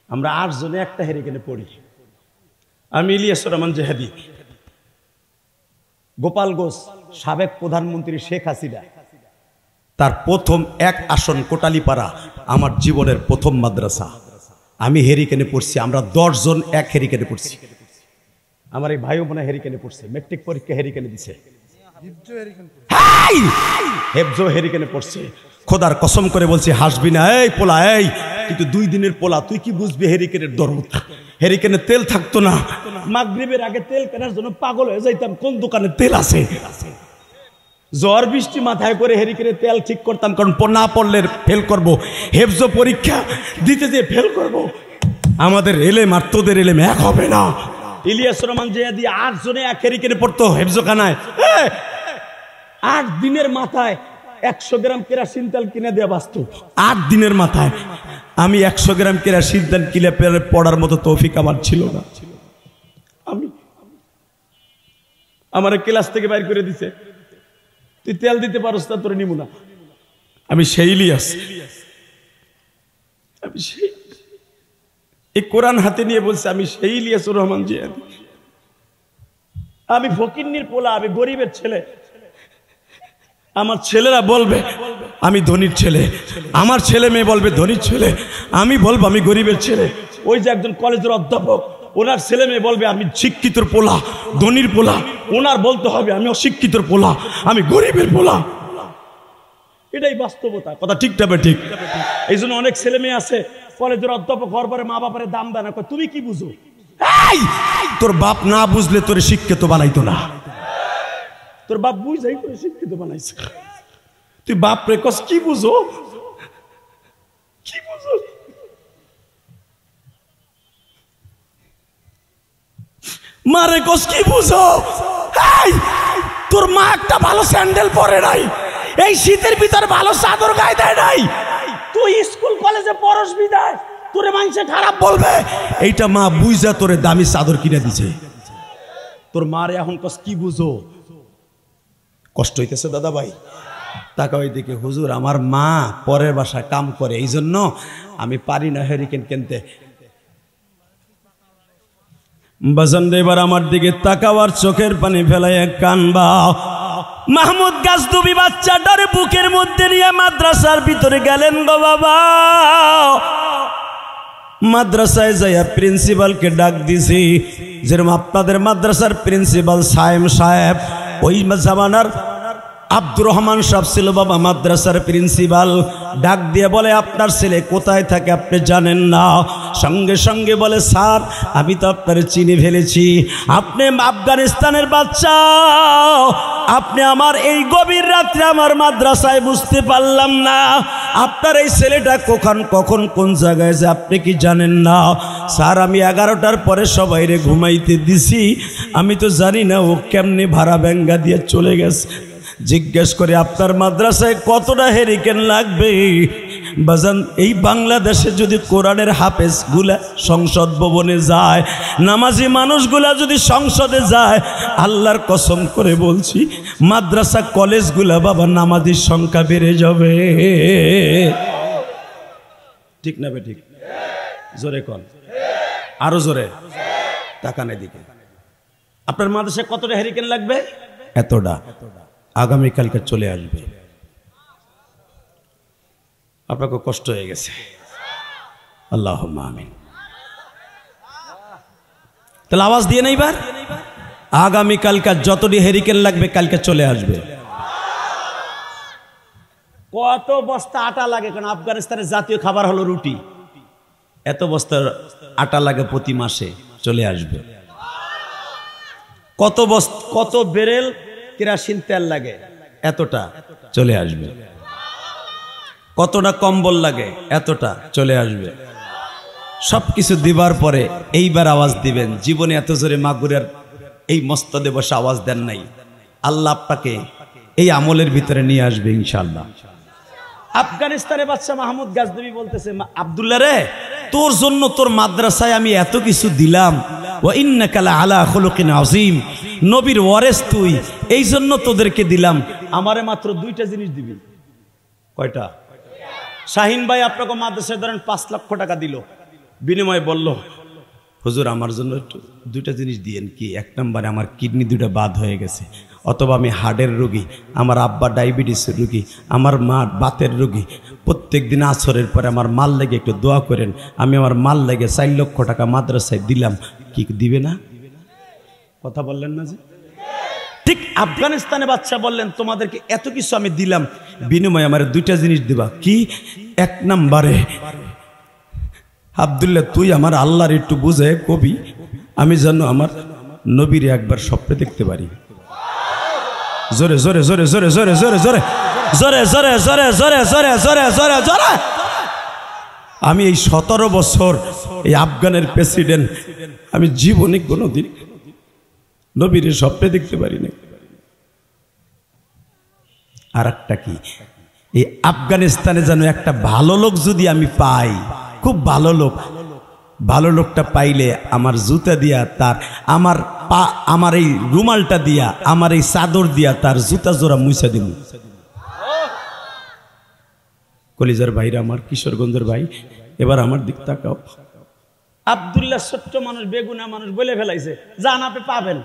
A: আমরা 8 জনে একটা হেরিকেনে পড়ি। আমি ইলিয়াস রহমান জিহাদি, গোপালগঞ্জ সাবেক প্রধানমন্ত্রী শেখ হাসিনা তার প্রথম এক আসন কোটালীপাড়া আমার জীবনের প্রথম মাদ্রাসা। আমি হেরিকেনে পড়ছি, আমরা 10 জন এক হেরিকেনে পড়ছি। আমার এই ভাইও বোনা হেরিকেনে পড়ছে, মেট্রিক পরীক্ষা হেরিকেনে দিছে, হেফজো হেরিকেনে পড়ছে। খোদার কসম করে বলছি, হাসবি না এই পোলা, এই কিন্তু 2 দিনের পোলা, তুই কি বুঝবি হেরিকেনের দরদ। হেরিকেনে তেল থাকতো না, মাগরিবের আগে তেল কেনার জন্য পাগল হয়ে যাইতাম কোন দোকানে তেল আছে। ঝড় বৃষ্টি মাথায় করে হেরিকেনে তেল ঠিক করতাম, কারণ না পড়লে ফেল করব, হেফজো পরীক্ষা দিতে যেয়ে ফেল করব। আমাদের এলেম আর তোদের এলেম এক হবে না। ইলিয়াস রহমান জিয়াদি 8 জনে এক হেরিকেনে পড়তো হেফজোখানায়। 8 দিনের মাথায় 100 গ্রাম কেরাসিন তেল কিনে দেওয়া বাস্তব। 8 দিনের মাথায় আমি 100 গ্রাম কেরাসিন তেল কিনে পড়ার মতো তৌফিক আমার ছিল না। আমার ক্লাস থেকে বাইর করে দিছে, তুই তেল দিতে পারস না, তোরে নিব না। আমি সেই ইলিয়াস, আমি সেই এই কোরআন হাতে নিয়ে বলছে আমি সেই ইলিয়াসুর রহমান জিয়াদি। আমি ফকিন্নির পোলা, আমি গরিবের ছেলে। আমার ছেলেরা বলবে আমি ধনীর ছেলে, আমার ছেলে মেয়ে বলবে ধনীর ছেলে, আমি বলবো আমি গরিবের ছেলে। ওই যে একজন কলেজের অধ্যাপক, ওনার ছেলে মেয়ে বলবে আমি শিক্ষিতর পোলা, ধনীর পোলা, ওনার বলতে হবে আমি অশিক্ষিতর পোলা, আমি গরিবের পোলা। এটাই বাস্তবতা, কথা ঠিক না ঠিক? এই জন্য অনেক ছেলে মেয়ে আছে কলেজের অধ্যাপক হওয়ার পরে মা বাপের দাম দেয় না, তুমি কি বুঝো? তোর বাপ না বুঝলে তোরে শিক্ষিত বানাইতো না, তোর বাপ বুঝাই তোরে শিক্ষিত বানাইছে। তুই বাপ রে কস কি বুঝো, কি বুঝো? মারে কস কি বুঝো? তোর মা একটা ভালো স্যান্ডেল পরে নাই, এই শীতের ভিতর ভালো চাদর গায়ে দেয় নাই, তুই স্কুল কলেজে পড়স বিদায় তোরে মানুষে খারাপ বলবে, এইটা মা বুঝা তোরে দামি চাদর কিনে দিছে। তোর মারে এখন কস কি বুঝো? কষ্ট হইতেছে দাদা ভাই? টাকা ওই দিকে, হুজুর আমার মা পরের বাসায় কাম করে, এই জন্য আমি পারি না হেরিকেন কিনতে। বাজান এবার আমার দিকে তাকাবার চোখের পানি ফেলায় কানবা। মাহমুদ গাছদুবি বাচ্চাটার বুকের মধ্যে নিয়ে মাদ্রাসার ভিতরে গেলেন গো বাবা। মাদ্রাসায় যাইয়া প্রিন্সিপালকে ডাক দিছি, যেরকম আপনাদের মাদ্রাসার প্রিন্সিপাল সায়েম সাহেব, ওই জামানার আব্দুর রহমান সাহেব ছিল বাবা মাদ্রাসার প্রিন্সিপাল। ডাক দিয়ে বলে আপনার ছেলে কোথায় থাকে আপনি জানেন না? সঙ্গে সঙ্গে বলে স্যার আমি তো আপনার চিনে ফেলেছি, আপনি আফগানিস্তানের বাচ্চা, আপনি আমার এই গভীর রাত্রে আমার মাদ্রাসায় বুঝতে পারলাম না আপনার এই ছেলেটা কখন কোন জায়গায় যে আপনি কি জানেন না? স্যার আমি 11টার পরে সবাইরে ঘুমাইতে দিছি, আমি তো জানি না ও কেমনি ভাড়া ব্যাঙ্গা দিয়ে চলে গেছে। জিজ্ঞেস করে আপনার মাদ্রাসায় কতটা হেরিকেন লাগবে? বাজান এই বাংলাদেশে যদি কোরআনের হাফেজ গুলা সংসদ ভবনে যায়, নামাজি মানুষগুলা যদি সংসদে যায়, আল্লাহর কসম করে বলছি মাদ্রাসা কলেজগুলা বাবা নামাজির সংখ্যা বেড়ে যাবে। ঠিক না ঠিক? জোরে কন, আরো জোরে। টাকা নেই দিকে। আপনার মাদ্রাসায় কতটা হেরিকেন লাগবে? এতটা। আগামীকালকে চলে আসবে। আপনাকে কষ্ট হয়ে গেছে, আল্লাহুম্মা আমিন। তাহলে আওয়াজ দিয়ে না এবার, আগামীকালকে যতটি হেরিকেন লাগবে কালকে চলে আসবে। কত বস্তা আটা লাগে, কারণ আফগানিস্তানের জাতীয় খাবার হলো রুটি, এত বস্তা আটা লাগে প্রতি মাসে, চলে আসবে। কত বেরেল কেরাসিন তেল লাগে, এতটা, চলে আসবে। কতটা কম্বল লাগে, এতটা, চলে আসবে। সবকিছু দিবার পরে এইবার আওয়াজ দিবেন। জীবনে এত জোরে মাগুরের এই মস্তদে বসে আওয়াজ দেন নাই, আল্লাহ আপনাকে এই আমলের ভিতরে নিয়ে আসবে ইনশাআল্লাহ। আফগানিস্তানের বাদশা মাহমুদ গাজনবী বলতেছে, আব্দুল্লাহ রে, তোর জন্য তোর মাদ্রাসায় আমি এত কিছু দিলাম, ওয়া ইন্নাকা লাআলা খুলুকিন আযীম, নবীর ওয়ারেস তুই, এই জন্য তোদেরকে দিলাম, আমারে মাত্র 2টা জিনিস দিবি। কয়টা? শাহিন ভাই আপনাকে মাদ্রাসায় ধরেন 5 লক্ষ টাকা দিল, বিনিময়ে বলল হুজুর আমার জন্য একটু 2টা জিনিস দিয়েন। কি? 1 নম্বরে আমার কিডনি 2টা বাদ হয়ে গেছে, অথবা আমি হার্টের রোগী, আমার আব্বা ডায়াবেটিসের রোগী, আমার মা বাতের রোগী, প্রত্যেক দিন আসরের পরে আমার মাল লেগে একটু দোয়া করেন, আমি আমার মাল লেগে 4 লক্ষ টাকা মাদ্রাসায় দিলাম, কি দিবে না? কথা বললেন না যে? ঠিক আফগানিস্তানে বাদশা বললেন তোমাদেরকে এত কিছু আমি দিলাম, বিনিময়ে আমার 2টা জিনিস দিবা। কি? 1 নম্বরে আব্দুল্লাহ তুই আমার আল্লাহর একটু বুঝে কবি, আমি যেন আমার নবীর একবার স্বপ্নে দেখতে পারি। জোরে জোরে জোরে জোরে জোরে জোরে জোরে জোরে জোরে জোরে জোরে জোরে জোরে জোরে জোরে। আমি এই 17 বছর এই আফগানের প্রেসিডেন্ট, আমি জীবনে কোনোদিন নবীর স্বপ্নে দেখতে পারি না। আর একটা কি, এই আফগানিস্তানে যেন একটা ভালো লোক যদি আমি পাই, খুব ভালো লোক, ভালো লোকটা পাইলে আমার জুতা দিয়া তার, আমার এই রুমালটা দিয়া, আমার এই চাদর দিয়া তার জুতা জোড়া মুছা দিব। কলিজার ভাইরা আমার, কিশোরগঞ্জের ভাই, এবার আমার দিক তাকাও। আব্দুল্লাহ ছোট্ট মানুষ, বেগুনা মানুষ বলে ফেলাইছে, জান আপনি পাবেন,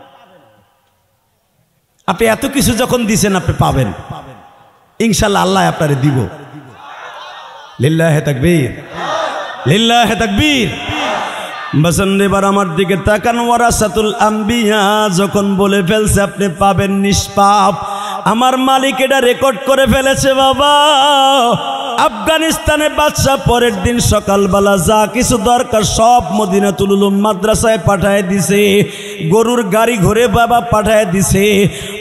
A: আপনি এত কিছু যখন দিছেন আপনি পাবেন ইনশাআল্লাহ, আল্লাহ আপনারে দিব। লিল্লাহে তাকবীর, লিল্লাহে তাকবীর। বসন এবার আমার দিকে তাকান। ওয়ারাসাতুল আম্বিয়া যখন বলে ফেলছে আপনি পাবেন নিষ্পাপ, আমার মালিক এটা রেকর্ড করে ফেলেছে বাবা। আফগানিস্তানের বাদশা পরের দিন সকালবেলা যা কিছু দরকার সব মদিনাতুল উলুম মাদ্রাসায় পাঠায় দিছে, গরুর গাড়ি ঘুরে বাবা পাঠায় দিছে।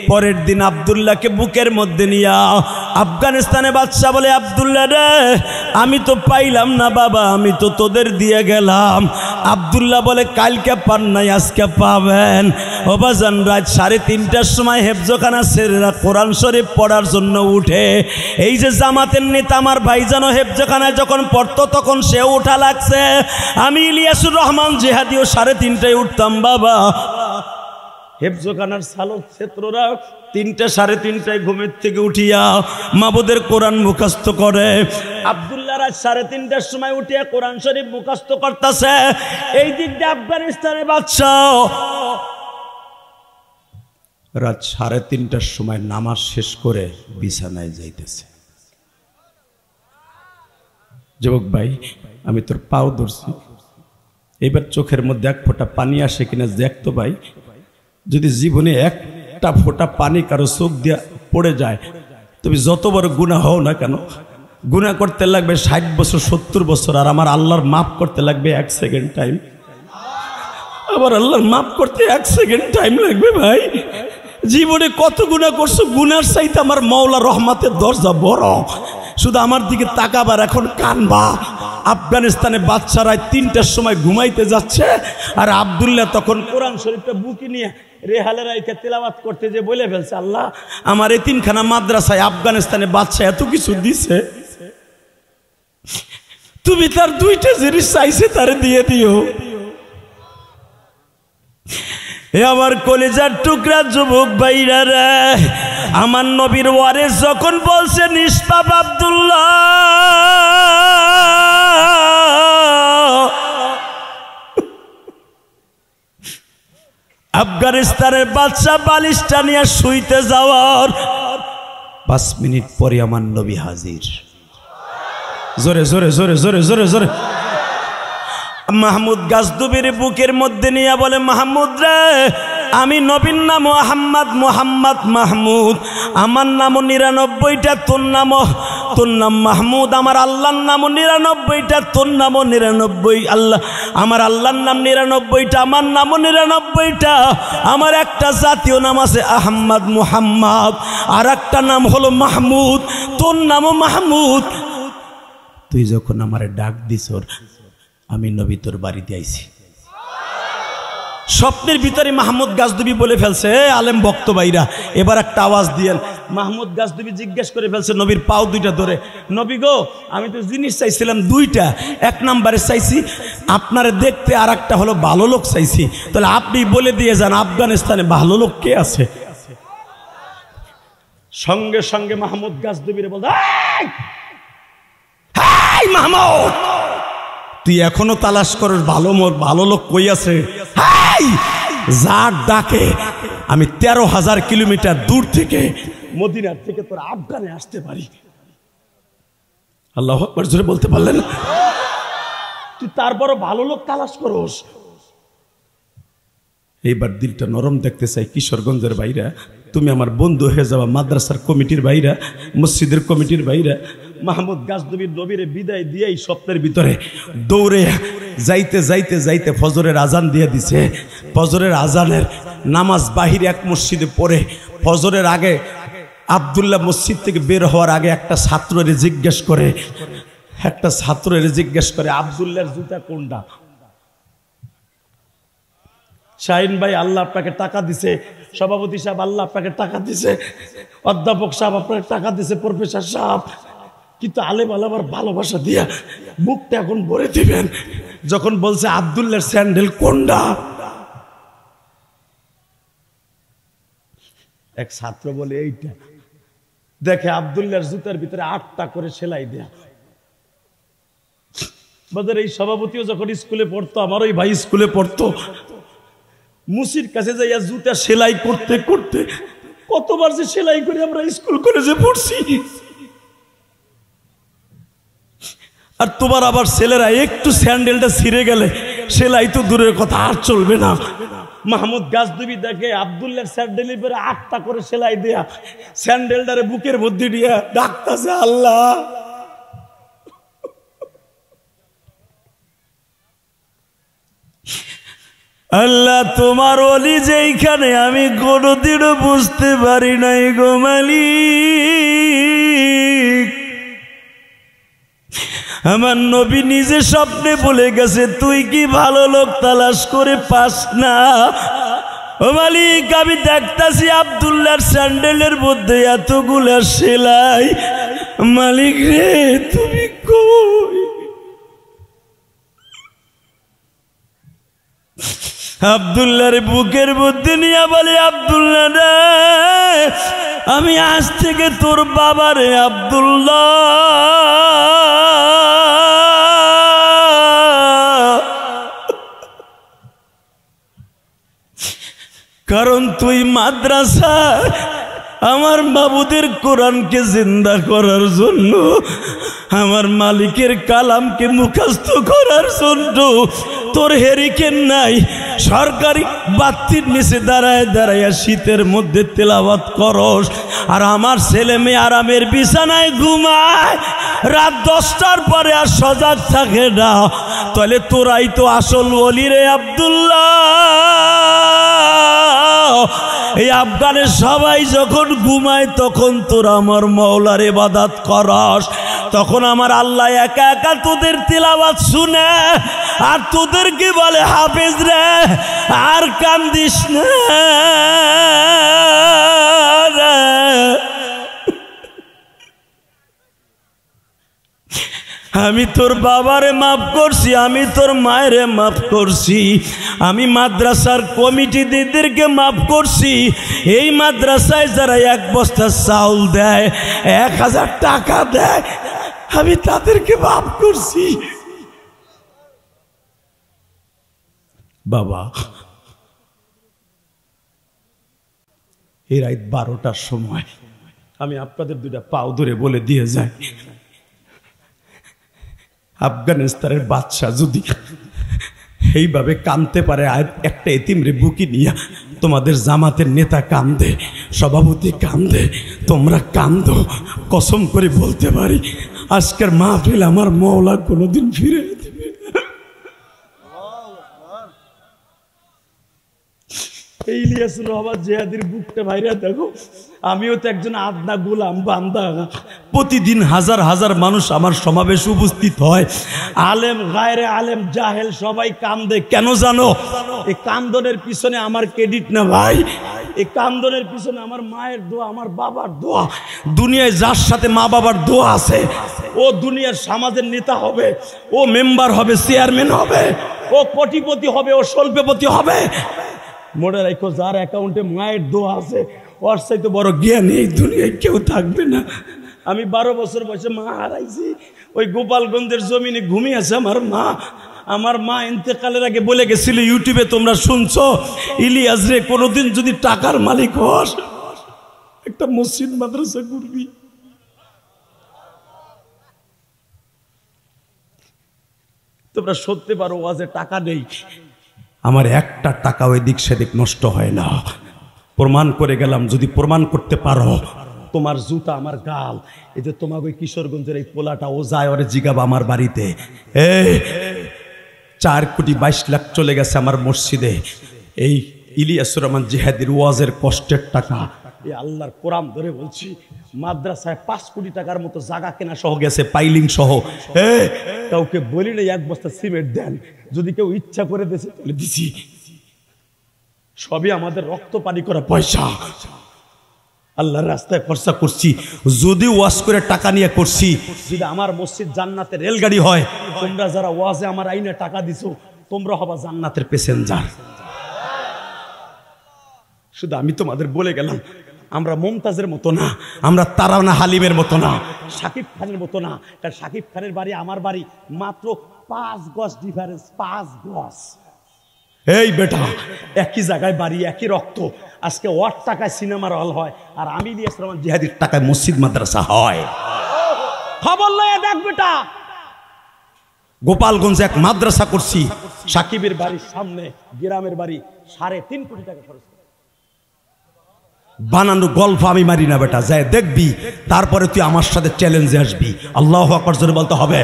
A: পরের দিন আব্দুল্লাহকে বুকের মধ্যে নিয়া আফগানিস্তানে বাদশা বলে, আব্দুল্লাহ রে আমি তো পাইলাম না বাবা, আমি তো তোদের দিয়ে গেলাম। আব্দুল্লাহ বলে কালকে পান নাই, আজকে পাবেন। ও বাজান, রাত 3:30টার সময় হেফজখানা ছেলেরা কোরআন শরীফ পড়ার জন্য উঠে। এই যে জামাতের নেতা আমার ভাইজান হেফজখানায় যখন পড়তো তখন সে উঠা লাগছে। আমি ইলিয়াসুর রহমান জিহাদিও 3:30টায় উঠতাম বাবা। হেফজখানার চালক ছাত্ররা 3টা 3:30টায় ঘুমের থেকে উঠিয়া মাবুদের কোরআন মুখস্থ করে। আব্দুল্লাহ রাত 3:30টার সময় উঠিয়া কোরআন শরীফ মুখস্থ করতেছে। এই দিক দিয়ে আফগানিস্তানের বাদশা রাত 3:30টার সময় নামাজ শেষ করে বিছানায় যাইতেছে। যুবক ভাই, আমি তোর পাও ধরছি, এইবার চোখের মধ্যে 1 ফোঁটা পানি আসে কিনা দেখতো ভাই। যদি জীবনে 1টা ফোঁটা পানি কারো চোখ দিয়ে পড়ে যায়, তুমি যত বড় গুনাহ হও না কেন, গুনাহ করতে লাগবে 60 বছর 70 বছর, আর আমার আল্লাহর মাফ করতে লাগবে 1 সেকেন্ড টাইম। আমার আল্লাহর মাফ করতে 1 সেকেন্ড টাইম লাগবে ভাই। জীবনে কত গুনাহ করছো, গুনার চাইতে আমার মাওলা রহমতের দরজা বড়। শুধু আমার দিকে তাকাবার, এখন কানবা। আফগানিস্তানে বাদশারা 3টার সময় ঘুমাইতে যাচ্ছে, আর আব্দুল্লাহ তখন কোরআন শরীফটা বুকে নিয়ে রেহালে রাইখা তেলাওয়াত করতে যে বলে ফেলছে, আল্লাহ আমার এই 3খানা মাদ্রাসায় আফগানিস্তানে বাদশা এত কিছু দিছে, তুমি তার 2টা জিনিস চাইছে তারে দিয়ে দিও। এ আমার কলেজার টুকরা যুবক ভাইরা রে, আমার নবীর ওয়ারিস যখন বলছে নিষ্পাপ আব্দুল্লাহ, আফগানিস্তানের বাদশা বালিশটা নিয়ে শুইতে যাওয়ার 5 মিনিট পরে আমার নবী হাজির। জোরে জোরে জোরে জোরে জোরে জোরে। মাহমুদ গাজদুবির বুকের মধ্যে নিয়ে বলে, মাহমুদ রে আমি নবীর নাম আহম্মদ, মোহাম্মদ মাহমুদ, আমার নাম 99টা, তোর নাম মাহমুদ, আমার আল্লাহর নাম 99টা, তোর নাম 99। আল্লাহ আমার আল্লাহর নাম 99টা, আমার নাম 99টা। আমার একটা জাতীয় নাম আছে আহম্মদ মুহাম্মদ, আর একটা নাম হলো মাহমুদ, তোর নামও মাহমুদ। তুই যখন আমারে ডাক দিছর, আমি নবী তোর বাড়িতে আইছি। স্বপ্নের ভিতরে মাহমুদ গাজদুবি বলে ফেলছে, আলেম ভক্ত ভাইরা এবার একটা আওয়াজ দিয়েন। মাহমুদ গাজদুবি জিজ্ঞেস করে ফেলছে নবীর পাও 2টা ধরে, নবী গো আমি তো জিনিস চাইছিলাম 2টা, 1 নম্বরে চাইছি আপনারে দেখতে, আর একটা হলো ভালো লোক চাইছি, তাহলে আপনি বলে দিয়ে যান আফগানিস্তানে ভালো লোক কে আছে। সঙ্গে সঙ্গে মাহমুদ গাজদুবির বলছে, মাহমুদ তুই এখনো তালাশ করস ভালো লোক কই আছে, যার ডাকে আমি 13,000 কিলোমিটার দূর থেকে মদিনার থেকে তোর আফগানে আসতে পারি। আল্লাহু আকবার জোরে বলতে পারলেন? তুই তারপরও ভালো লোক তালাশ করস। এইবার দিলটা নরম দেখতে চাই। কিশোরগঞ্জের বাইরা, তুমি আমার বন্ধু হয়ে যাওয়া, মাদ্রাসার কমিটির বাইরা, মসজিদের কমিটির বাইরা, মাহমুদ গাজনবীর নবীরে বিদায় দিয়ে এই স্বপ্নের ভিতরে দৌড়ে যাইতে যাইতে যাইতে ফজরের আজান দিয়ে দিছে। ফজরের আজানের নামাজ বাহিরে এক মসজিদে পড়ে ফজরের আগে আব্দুল্লাহ মসজিদ থেকে বের হওয়ার আগে একটা ছাত্ররে জিজ্ঞেস করে আব্দুল্লাহর জুতা কোনটা? শাহিন ভাই আল্লাহ আপনাকে টাকা দিছে, সভাপতি সাহেব আল্লাহ আপনাকে টাকা দিছে, অধ্যাপক সাহেব আপনাকে টাকা দিছে, প্রফেসর সাহেব, কিন্তু আলেম আলামার ভালোবাসা দিয়া বুকটা এখন ভরে দিবেন। যখন বলছে আব্দুল্লাহর স্যান্ডেল কোনটা, এক ছাত্র বলে এইটা। দেখে আব্দুল্লাহর জুতার ভিতরে 8টা করে সেলাই দেয়া। আমাদের এই সভাপতিও যখন স্কুলে পড়তো, আমার ওই ভাই স্কুলে পড়তো, মুসির কাছে যাইয়া জুতা সেলাই করতে করতে কতবার যে সেলাই করে আমরা স্কুল কলেজে পড়ছি। আর তোমার আবার ছেলেরা একটু স্যান্ডেলটা ছিঁড়ে গেলে সেলাই তো দূরের কথা, আর চলবে না। মাহমুদ গাজনবী দেখে আব্দুল্লাহর স্যান্ডেলের পরে 8টা করে সেলাই দেয়া, স্যান্ডেলটারে বুকের মধ্যে দিয়া ডাকতেছে, আল্লাহ আল্লাহ তোমার ওলি যেইখানে আমি কোনোদিনও বুঝতে পারি নাই গো মালিক। আমার নবী নিজে স্বপ্নে বলে গেছে, তুই কি ভালো লোক তালাশ করে পাস না? ও মালিক, আমি দেখতাছি আব্দুল্লাহর স্যান্ডেলের মধ্যে এতগুলা সেলাই। মালিক রে, তুমি কই? আব্দুল্লাহর বুকের মধ্যে নিয়ে বলে, আব্দুল্লাহ রে, আমি আজ থেকে তোর বাবা রে আব্দুল্লাহ, কারণ তুই মাদ্রাসা আমার বাবুদের কোরআনকে জিন্দা করার জন্য, আমার মালিকের কালামকে মুখস্থ করার জন্য তোর হেরিকেন নাই, সরকারি বাতির নিচে দাঁড়ায় দাঁড়ায় শীতের মধ্যে তেলাওয়াত করস, আর আমার ছেলে মেয়ে আরামের বিছানায় ঘুমায়, রাত 10টার পরে আর সজাগ থাকে না। তাহলে তোরাই তো আসল ওলি রে আব্দুল্লাহ। এই আফগানের সবাই যখন ঘুমায় তখন তোরা আমার মাওলার ইবাদত করস, তখন আমার আল্লাহ একা একা তোদের তিলাওয়াত শুনে আর তোদেরকে বলে, হাফেজ রে আর কান্দিস না, আমি তোর বাবারে মাফ করছি, আমি তোর মায়েরে মাফ করছি, আমি মাদ্রাসার কমিটিদেরকে মাফ করছি, এই মাদ্রাসায় যারা 1 বস্তা চাউল দেয়, 1000 টাকা দেয়, আমি তাদেরকে মাফ করছি। বাবা, এই রাত 12টার সময় আমি আপনাদের 2টা পাও ধরে বলে দিয়ে যাই, আফগানিস্তানের বাদশাহ যদি এইভাবে কাঁদতে পারে, একটা এতিমরে বুকি নিয়ে, তোমাদের জামাতের নেতা কান্দে, সভাপতি কান্দে, তোমরা কান্দো, কসম করে বলতে পারি আজকের মাহফিল আমার মওলা কোনোদিন ফিরে দেবে। এই ইলিয়াসুর রহমান জিহাদির বুকটা ভাইরা দেখো, আমিও তো একজন আদনা গোলাম বান্দা। প্রতিদিন হাজার হাজার মানুষ আমার সমাবেশ উপস্থিত হয়, আলেম গায়রে আলেম জাহেল সবাই কান্দে। কেন জানো? এই কান্দনের পিছনে আমার ক্রেডিট না ভাই, এই কান্দনের পিছনে আমার মায়ের দোয়া, আমার বাবার দোয়া। দুনিয়ায় যার সাথে মা বাবার দোয়া আছে, ও দুনিয়ার সমাজের নেতা হবে, ও মেম্বার হবে, চেয়ারম্যান হবে, ও কোটিপতি হবে, ও স্বল্পপতি হবে। মনে রাখো, যার অ্যাকাউন্টে মায়ের দোয়া আছে, ওর চাইতে বড় জ্ঞানী এই দুনিয়ায় কেউ থাকবে না। আমি 12 বছর বয়সে মা হারাইছি, ওই গোপালগঞ্জের জমিনে ঘুমিয়ে আছে আমার মা। আমার মা ইন্তেকালের আগে বলে গেছিল, ইউটিউবে তোমরা শুনছো, ইলিয়াস রে কোনোদিন যদি টাকার মালিক হস একটা মসজিদ মাদ্রাসা করবি। তোমরা সত্যি পারো ওয়াজে টাকা নেই, আমার একটা টাকা ওই দিক সেদিক নষ্ট হয় না। প্রমাণ করে গেলাম, যদি প্রমাণ করতে পারো তোমার জুতা আমার গাল। এই যে তোমাকে ওই কিশোরগঞ্জের এই পোলাটা ও যায় ওরে জিগাবা আমার বাড়িতে, 4,22,00,000 চলে গেছে আমার মসজিদে এই ইলিয়াসুর রহমান জিহাদির ওয়াজের কষ্টের টাকা। এই আল্লাহর কোরআন ধরে বলছি, মাদ্রাসায় 5 কোটি টাকার মতো জায়গা কেনা সহ গেছে, পাইলিং সহ। কাউকে বলি না 1 বস্তা সিমেন্ট দেন, যদি কেউ ইচ্ছা করে দিয়েছে তাহলে দিছি। সবই আমাদের রক্ত পানি করা পয়সা, আল্লাহর রাস্তায় খরচা করছি। যদি ওয়াজ করে টাকা নিয়ে করছি, যদি আমার মসজিদ জান্নাতের রেলগাড়ি হয়, তোমরা যারা ওয়াজে আমার আইনে টাকা দিছো তোমরা হবা জান্নাতের প্যাসেঞ্জার। শুধু আমি তোমাদের বলে গেলাম, আমরা মুমতাজের মতো না, আমরা তারানা হালিমের মতো না, শাকিব খানের মতো না। কারণ শাকিব খানের বাড়ি আমার বাড়ি মাত্র 5 গজ ডিফারেন্স, 5 গজ। এই বেটা, একই জায়গায় বাড়ি, একই রক্ত। আজকে ওর টাকায় সিনেমার হল হয়, আর আমি ইলিয়াস রহমান জিহাদির টাকায় মসজিদ মাদ্রাসা হয়। খবর লয়ে দেখ বেটা, গোপালগঞ্জে এক মাদ্রাসা করছি, সাকিবের বাড়ির সামনে, গ্রামের বাড়ি, 3.5 কোটি টাকা খরচ বানানো। গল্প আমি মারি না বেটা, যাই দেখবি, তারপরে তুই আমার সাথে চ্যালেঞ্জে আসবি। আল্লাহু আকবার জোরে বলতে হবে।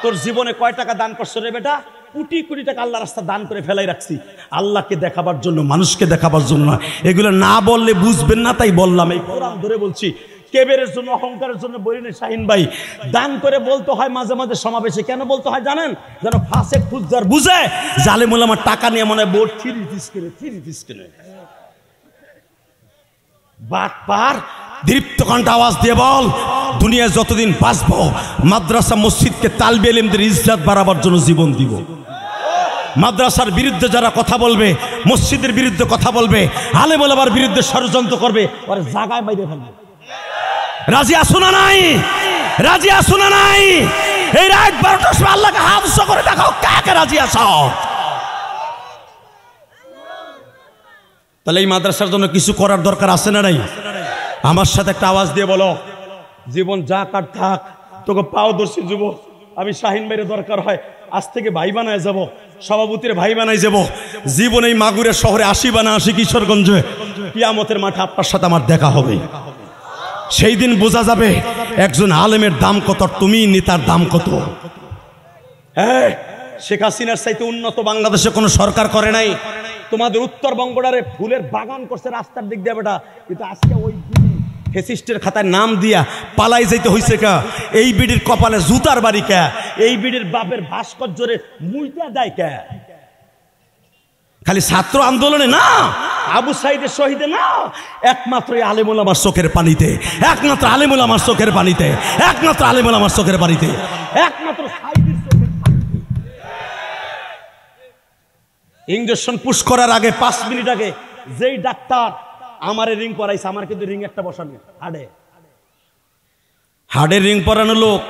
A: তোর জীবনে কয় টাকা দান করছো রে বেটা? কোটি কোটি টাকা আল্লাহ রাস্তা দান করে ফেলাই রাখছি, আল্লাহকে দেখাবার জন্য, মানুষকে দেখাবার জন্য। এগুলো না বললে বুঝবেন না, তাই বললাম। এই কোরআন ধরে বলছি, কেবেরের জন্য, অহংকারের জন্য বলি না শাহিন ভাই। দান করে বলতে হয় মাঝে মাঝে সমাবেশে। কেন বলতে হয় জানেন? যেন ফাসেক ফুজ্জার বুঝে জালেম ওলামা টাকা নিয়ে মনে হয় বোর্ড 3 পিস কিনে বাট পার দীপ্ত কণ্ঠ আওয়াজ দিয়ে বল, দুনিয়ায় যতদিন বাঁচবো মাদ্রাসা মসজিদকে তালবে ইলমদের ইজ্জত বাড়াবার জন্য জীবন দিব। মাদ্রাসার বিরুদ্ধে যারা কথা বলবে, মসজিদের বিরুদ্ধে কথা বলবে, আলেম ওলামার বিরুদ্ধে ষড়যন্ত্র করবে, ওরা জায়গায় বাইরে ফেলবে। রাজি আছো না নাই? রাজি আছো না নাই? এই রাত 12টার সময় আল্লাহকে হাত উঁচু করে দেখাও, কাকে রাজি আছো? তাহলে এই মাদ্রাসার জন্য কিছু করার দরকার আছে না নাই? আমার সাথে একটা আওয়াজ দিয়ে বলো, জীবন যা কাট থাক, তোকে পাও দর্শী যুবক, আমি শাহিন ভাইয়ের দরকার হয় আজ থেকে ভাই বানায় যাব, সভাপতির ভাই বানাই যাব। জীবন এই মাগুরের শহরে 80 বা 80 কিশোরগঞ্জে কিয়ামতের মাঠে আপনার সাথে আমার দেখা হবে। সেই দিন বোঝা যাবে একজন আলেমের দাম কত, তুমি নেতার দাম কত। হ্যাঁ, শেখ হাসিনার চাইতে উন্নত বাংলাদেশে কোনো সরকার করে নাই। তোমাদের উত্তরবঙ্গটারে ফুলের বাগান করছে রাস্তার দিক দিয়ে বেটা, কিন্তু আজকে ওই ফেসিস্টের খাতায় নাম দিয়া পালাই যাইতে হইছে কা? এই বিডির কপালে জুতার বাড়ি কে? এই বিডির বাপের ভাস্কর্যরে মুইটা দেয় কে? খালি ছাত্র আন্দোলনে না, আবু সাইদের শহীদে না, একমাত্র আলেম ওলামার চোখের পানিতে, একমাত্র আলেম ওলামার চোখের পানিতে, একমাত্র আলেম ওলামার চোখের পানিতে, একমাত্র সাইদের চোখের পানিতে। ইঞ্জেকশন পুশ করার আগে 5 মিনিট আগে যেই ডাক্তার আমারে রিং পরাইছে, আমার কিন্তু রিং একটা বসানো হাড়ে রিং পরানো লোক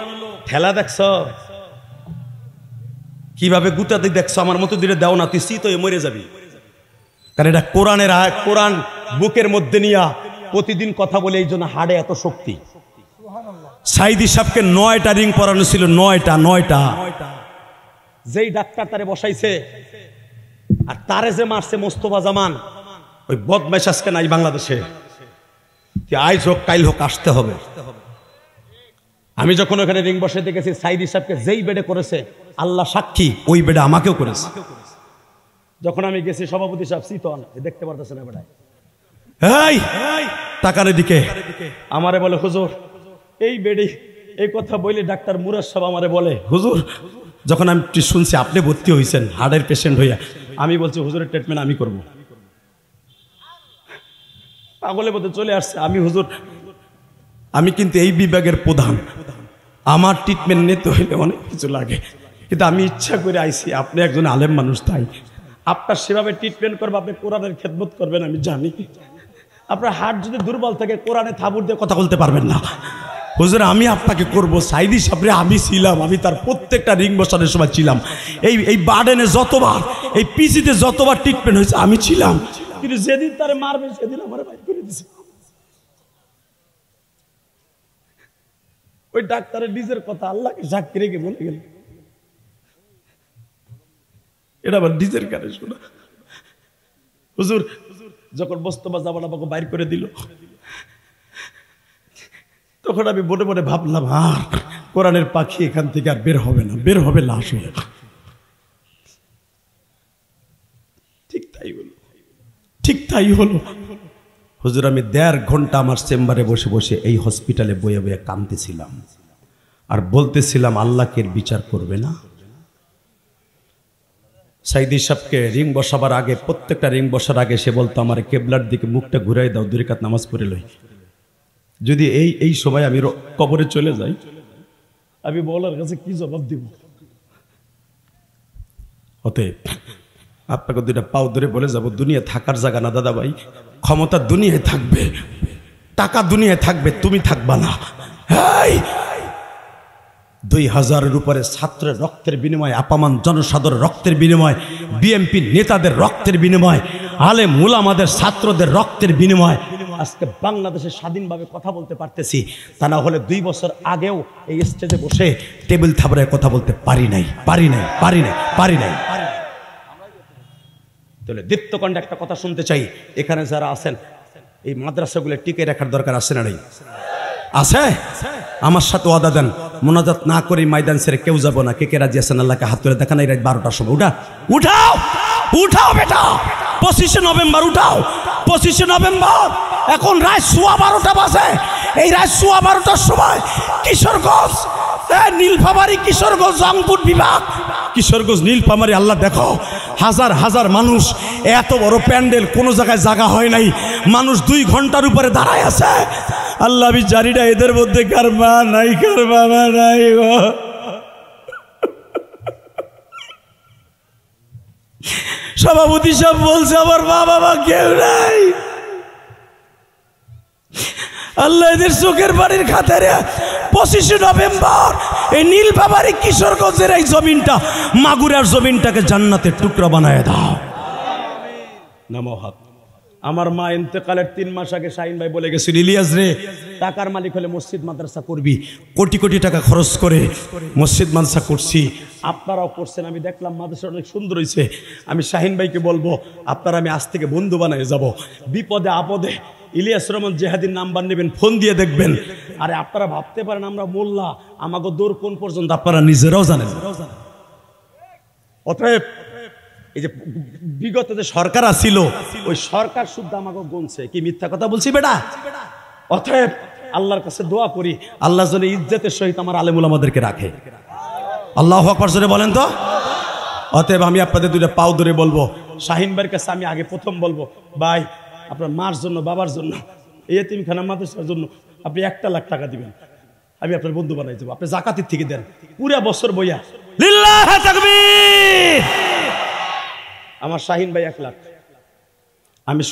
A: ঠেলা দেখছ কিভাবে গুতাতে দেখছো? আমার মতো দিলে দাও না, তুই তো মরে যাবি। কারণ এটা কোরআনের আয়াত, কোরআন বুকের মধ্যে নিয়া প্রতিদিন কথা বলে, এই জন্য হাড়ে এত শক্তি। সাইদি সাহেবকে 9টা রিং পরানো ছিল, 9টা। যেই ডাক্তার তারে বসাইছে আর তারে যে মারছে মোস্তফা জামান, ওই বদমাইশ আজকে নাই বাংলাদেশে। আইজ হোক কাইল হোক আসতে হবে। আমি যখন ওখানে রিং বসাইতে গেছি, সাইদি সাহেবকে যেই বেডে করেছে আল্লাহ সাক্ষী, ওই বেডে আমাকেও করেছে। যখন আমি গেছি সভাপতি সাহেব চিতন, দেখতে পারতেছে না বেড়ায়, এই তাকানের দিকে আমারে বলে, হুজুর এই বেডে এই কথা বলে ডাক্তার মুরাদ সাহেব আমারে বলে, হুজুর যখন আমি শুনছি আপনি ভর্তি হয়েছেন হার্টের পেশেন্ট হইয়া, আমি বলছি হুজুরের ট্রিটমেন্ট আমি করব। পাগলের মধ্যে চলে আসছে, আমি হুজুর আমি কিন্তু এই বিভাগের প্রধান, আমার ট্রিটমেন্ট নিতে হইলে অনেক কিছু লাগে, কিন্তু আমি ইচ্ছা করে আইছি, আপনি একজন আলেম মানুষ, তাই আপনার সেভাবে ট্রিটমেন্ট করবো, আপনি কোরআনের খেদমত করবেন আমি জানি। আপনার হার্ট যদি দুর্বল থাকে কোরআনে থাবুর দিয়ে কথা বলতে পারবেন না। হুজুর আমি আপনাকে করব। সাইদি সাহেবরে আমি ছিলাম, আমি তার প্রত্যেকটা রিং বসানোর সময় ছিলাম। এই বার্ডেনে যতবার, এই পিসিতে যতবার ট্রিটমেন্ট হয়েছে আমি ছিলাম, কিন্তু যেদিন তারে মারবে সেদিন আমার বাইর করে দিয়েছে। ওই ডাক্তারের নিজের কথা আল্লাহকে সাক্ষী রেখে বলে গেল, এটা আবার নিজের কানে শোনা। হুজুর যখন মোস্তফা জামান আমাকে বাইর করে দিল, তখন আমি মনে মনে ভাবলাম আর কোরআনের পাখি এখান থেকে আর বের হবে না, বের হবে লাশ হয়ে। ঠিক তাই হলো, ঠিক তাই হলো। হুজুর আমি 1.5 ঘন্টা আমার চেম্বারে বসে বসে এই হসপিটালে বয়ে বয়ে কাঁদতেছিলাম আর বলতেছিলাম আল্লাহকে এর বিচার করবে না। সাইদি সাহেবকে রিং বসাবার আগে, প্রত্যেকটা রিং বসার আগে সে বলতো আমার কেবলার দিকে মুখটা ঘুরাই দাও, 2 রাকাত নামাজ পড়ে লই। যদি এই সময় আমি কবরে চলে যাই, আমি বলার কাছে কি জবাব দিব? অতএব আপনাকে 2টা পাও ধরে বলে যাব, দুনিয়া থাকার জায়গা না দাদা ভাই। ক্ষমতা দুনিয়ায় থাকবে, টাকা দুনিয়ায় থাকবে, তুমি থাকবা না। 2000-এর উপরে ছাত্রের রক্তের বিনিময়, আপামান জনসাধারণের রক্তের বিনিময়, বিএনপি নেতাদের রক্তের বিনিময়, আলেম উলামাদের ছাত্রদের রক্তের বিনিময় আজকে বাংলাদেশে স্বাধীনভাবে কথা বলতে পারতেছি। তা না হলে 2 বছর আগেও এই স্টেজে বসে টেবিল থাবড়ায় কথা বলতে পারি নাই। তাহলে দীপ্তকণ্ঠে একটা কথা শুনতে চাই, এখানে যারা আছেন এই মাদ্রাসাগুলো টিকে রাখার দরকার আছে না? নেই? আছে? আমার সাথে ওয়াদা দেন, মোনাজাত না করে ময়দান ছেড়ে কেউ যাব না। কে কে রাজি আছেন? আল্লাহকে হাত তুলে দেখান। এই রাত 12টার সময় উঠাও বেটা, 25 নভেম্বর উঠাও, 25 নভেম্বর। এখন রাত 12:15 বাজে। এই রাত 12:15টার সময় কিশোরগঞ্জ, নীলফামারী, কিশোরগঞ্জ রংপুর বিভাগ, কিশোরগঞ্জ নীলফামারী, আল্লাহ দেখো হাজার হাজার মানুষ, এত বড় প্যান্ডেল কোনো জায়গায় জায়গা হয় নাই, মানুষ 2 ঘন্টার উপরে দাঁড়ায় আছে। আল্লাহ আমি জানি না এদের মধ্যে কার মা নাই, কার বাবা নাই। সভাপতি সাহেব বলছে আমার মা বাবা কেউ নাই। আল্লাহ এদের চোখের বাড়ির খাতারে 25 নভেম্বর এই নীলফামারী কিশোরগঞ্জের এই জমিনটা, মাগুরার জমিনটাকে জান্নাতের টুকরা বানায় দাও। নামো হাত। আমার মা ইন্তেকালের 3 মাস আগে শাহিন ভাই বলে গেছিল, ইলিয়াস রে টাকার মালিক হলে মসজিদ মাদ্রাসা করবি। কোটি কোটি টাকা খরচ করে মসজিদ মাদ্রাসা করছি, আপনারাও করছেন। আমি দেখলাম মাদ্রাসা অনেক সুন্দর হয়েছে। আমি শাহিন ভাইকে বলবো আপনারা আমি আজ থেকে বন্ধু বানায় যাব। বিপদে আপদে ইলিয়াস রহমান জেহাদির নাম্বার নেবেন, ফোন দিয়ে দেখবেন। আরে আপনারা ভাবতে পারেন আমরা মোল্লা, আমাকে দৌড় কোন পর্যন্ত আপনারা নিজেরাও জানেন। অতএব এই যে বিগত যে সরকার ছিল, ওই সরকার শুদ্ধ আমাকে গুনছে। কি মিথ্যা কথা বলছি বেটা? অতএব আল্লাহর কাছে দোয়া করি, আল্লাহ যেন ইজ্জতের সহিত আমার আলেম উলামাদেরকে রাখে। আল্লাহু আকবার জোরে বলেন তো। অতএব আমি আপনাদের 2টা পাও ধরে বলবো, শাহিন ভাইয়ের কাছে আমি আগে প্রথম বলবো, ভাই আপনার মার জন্য, বাবার জন্য, এই এতিমখানা মাদ্রাসার জন্য আপনি 1 লাখ টাকা দিবেন। আমি আপনার বন্ধু বানাই দেবো। আপনি জাকাতের থেকে দেন, পুরা বছর বইয়া। লিল্লাহি তাকবীর। আমার শাহিন ভাই 1 লাখ, আমি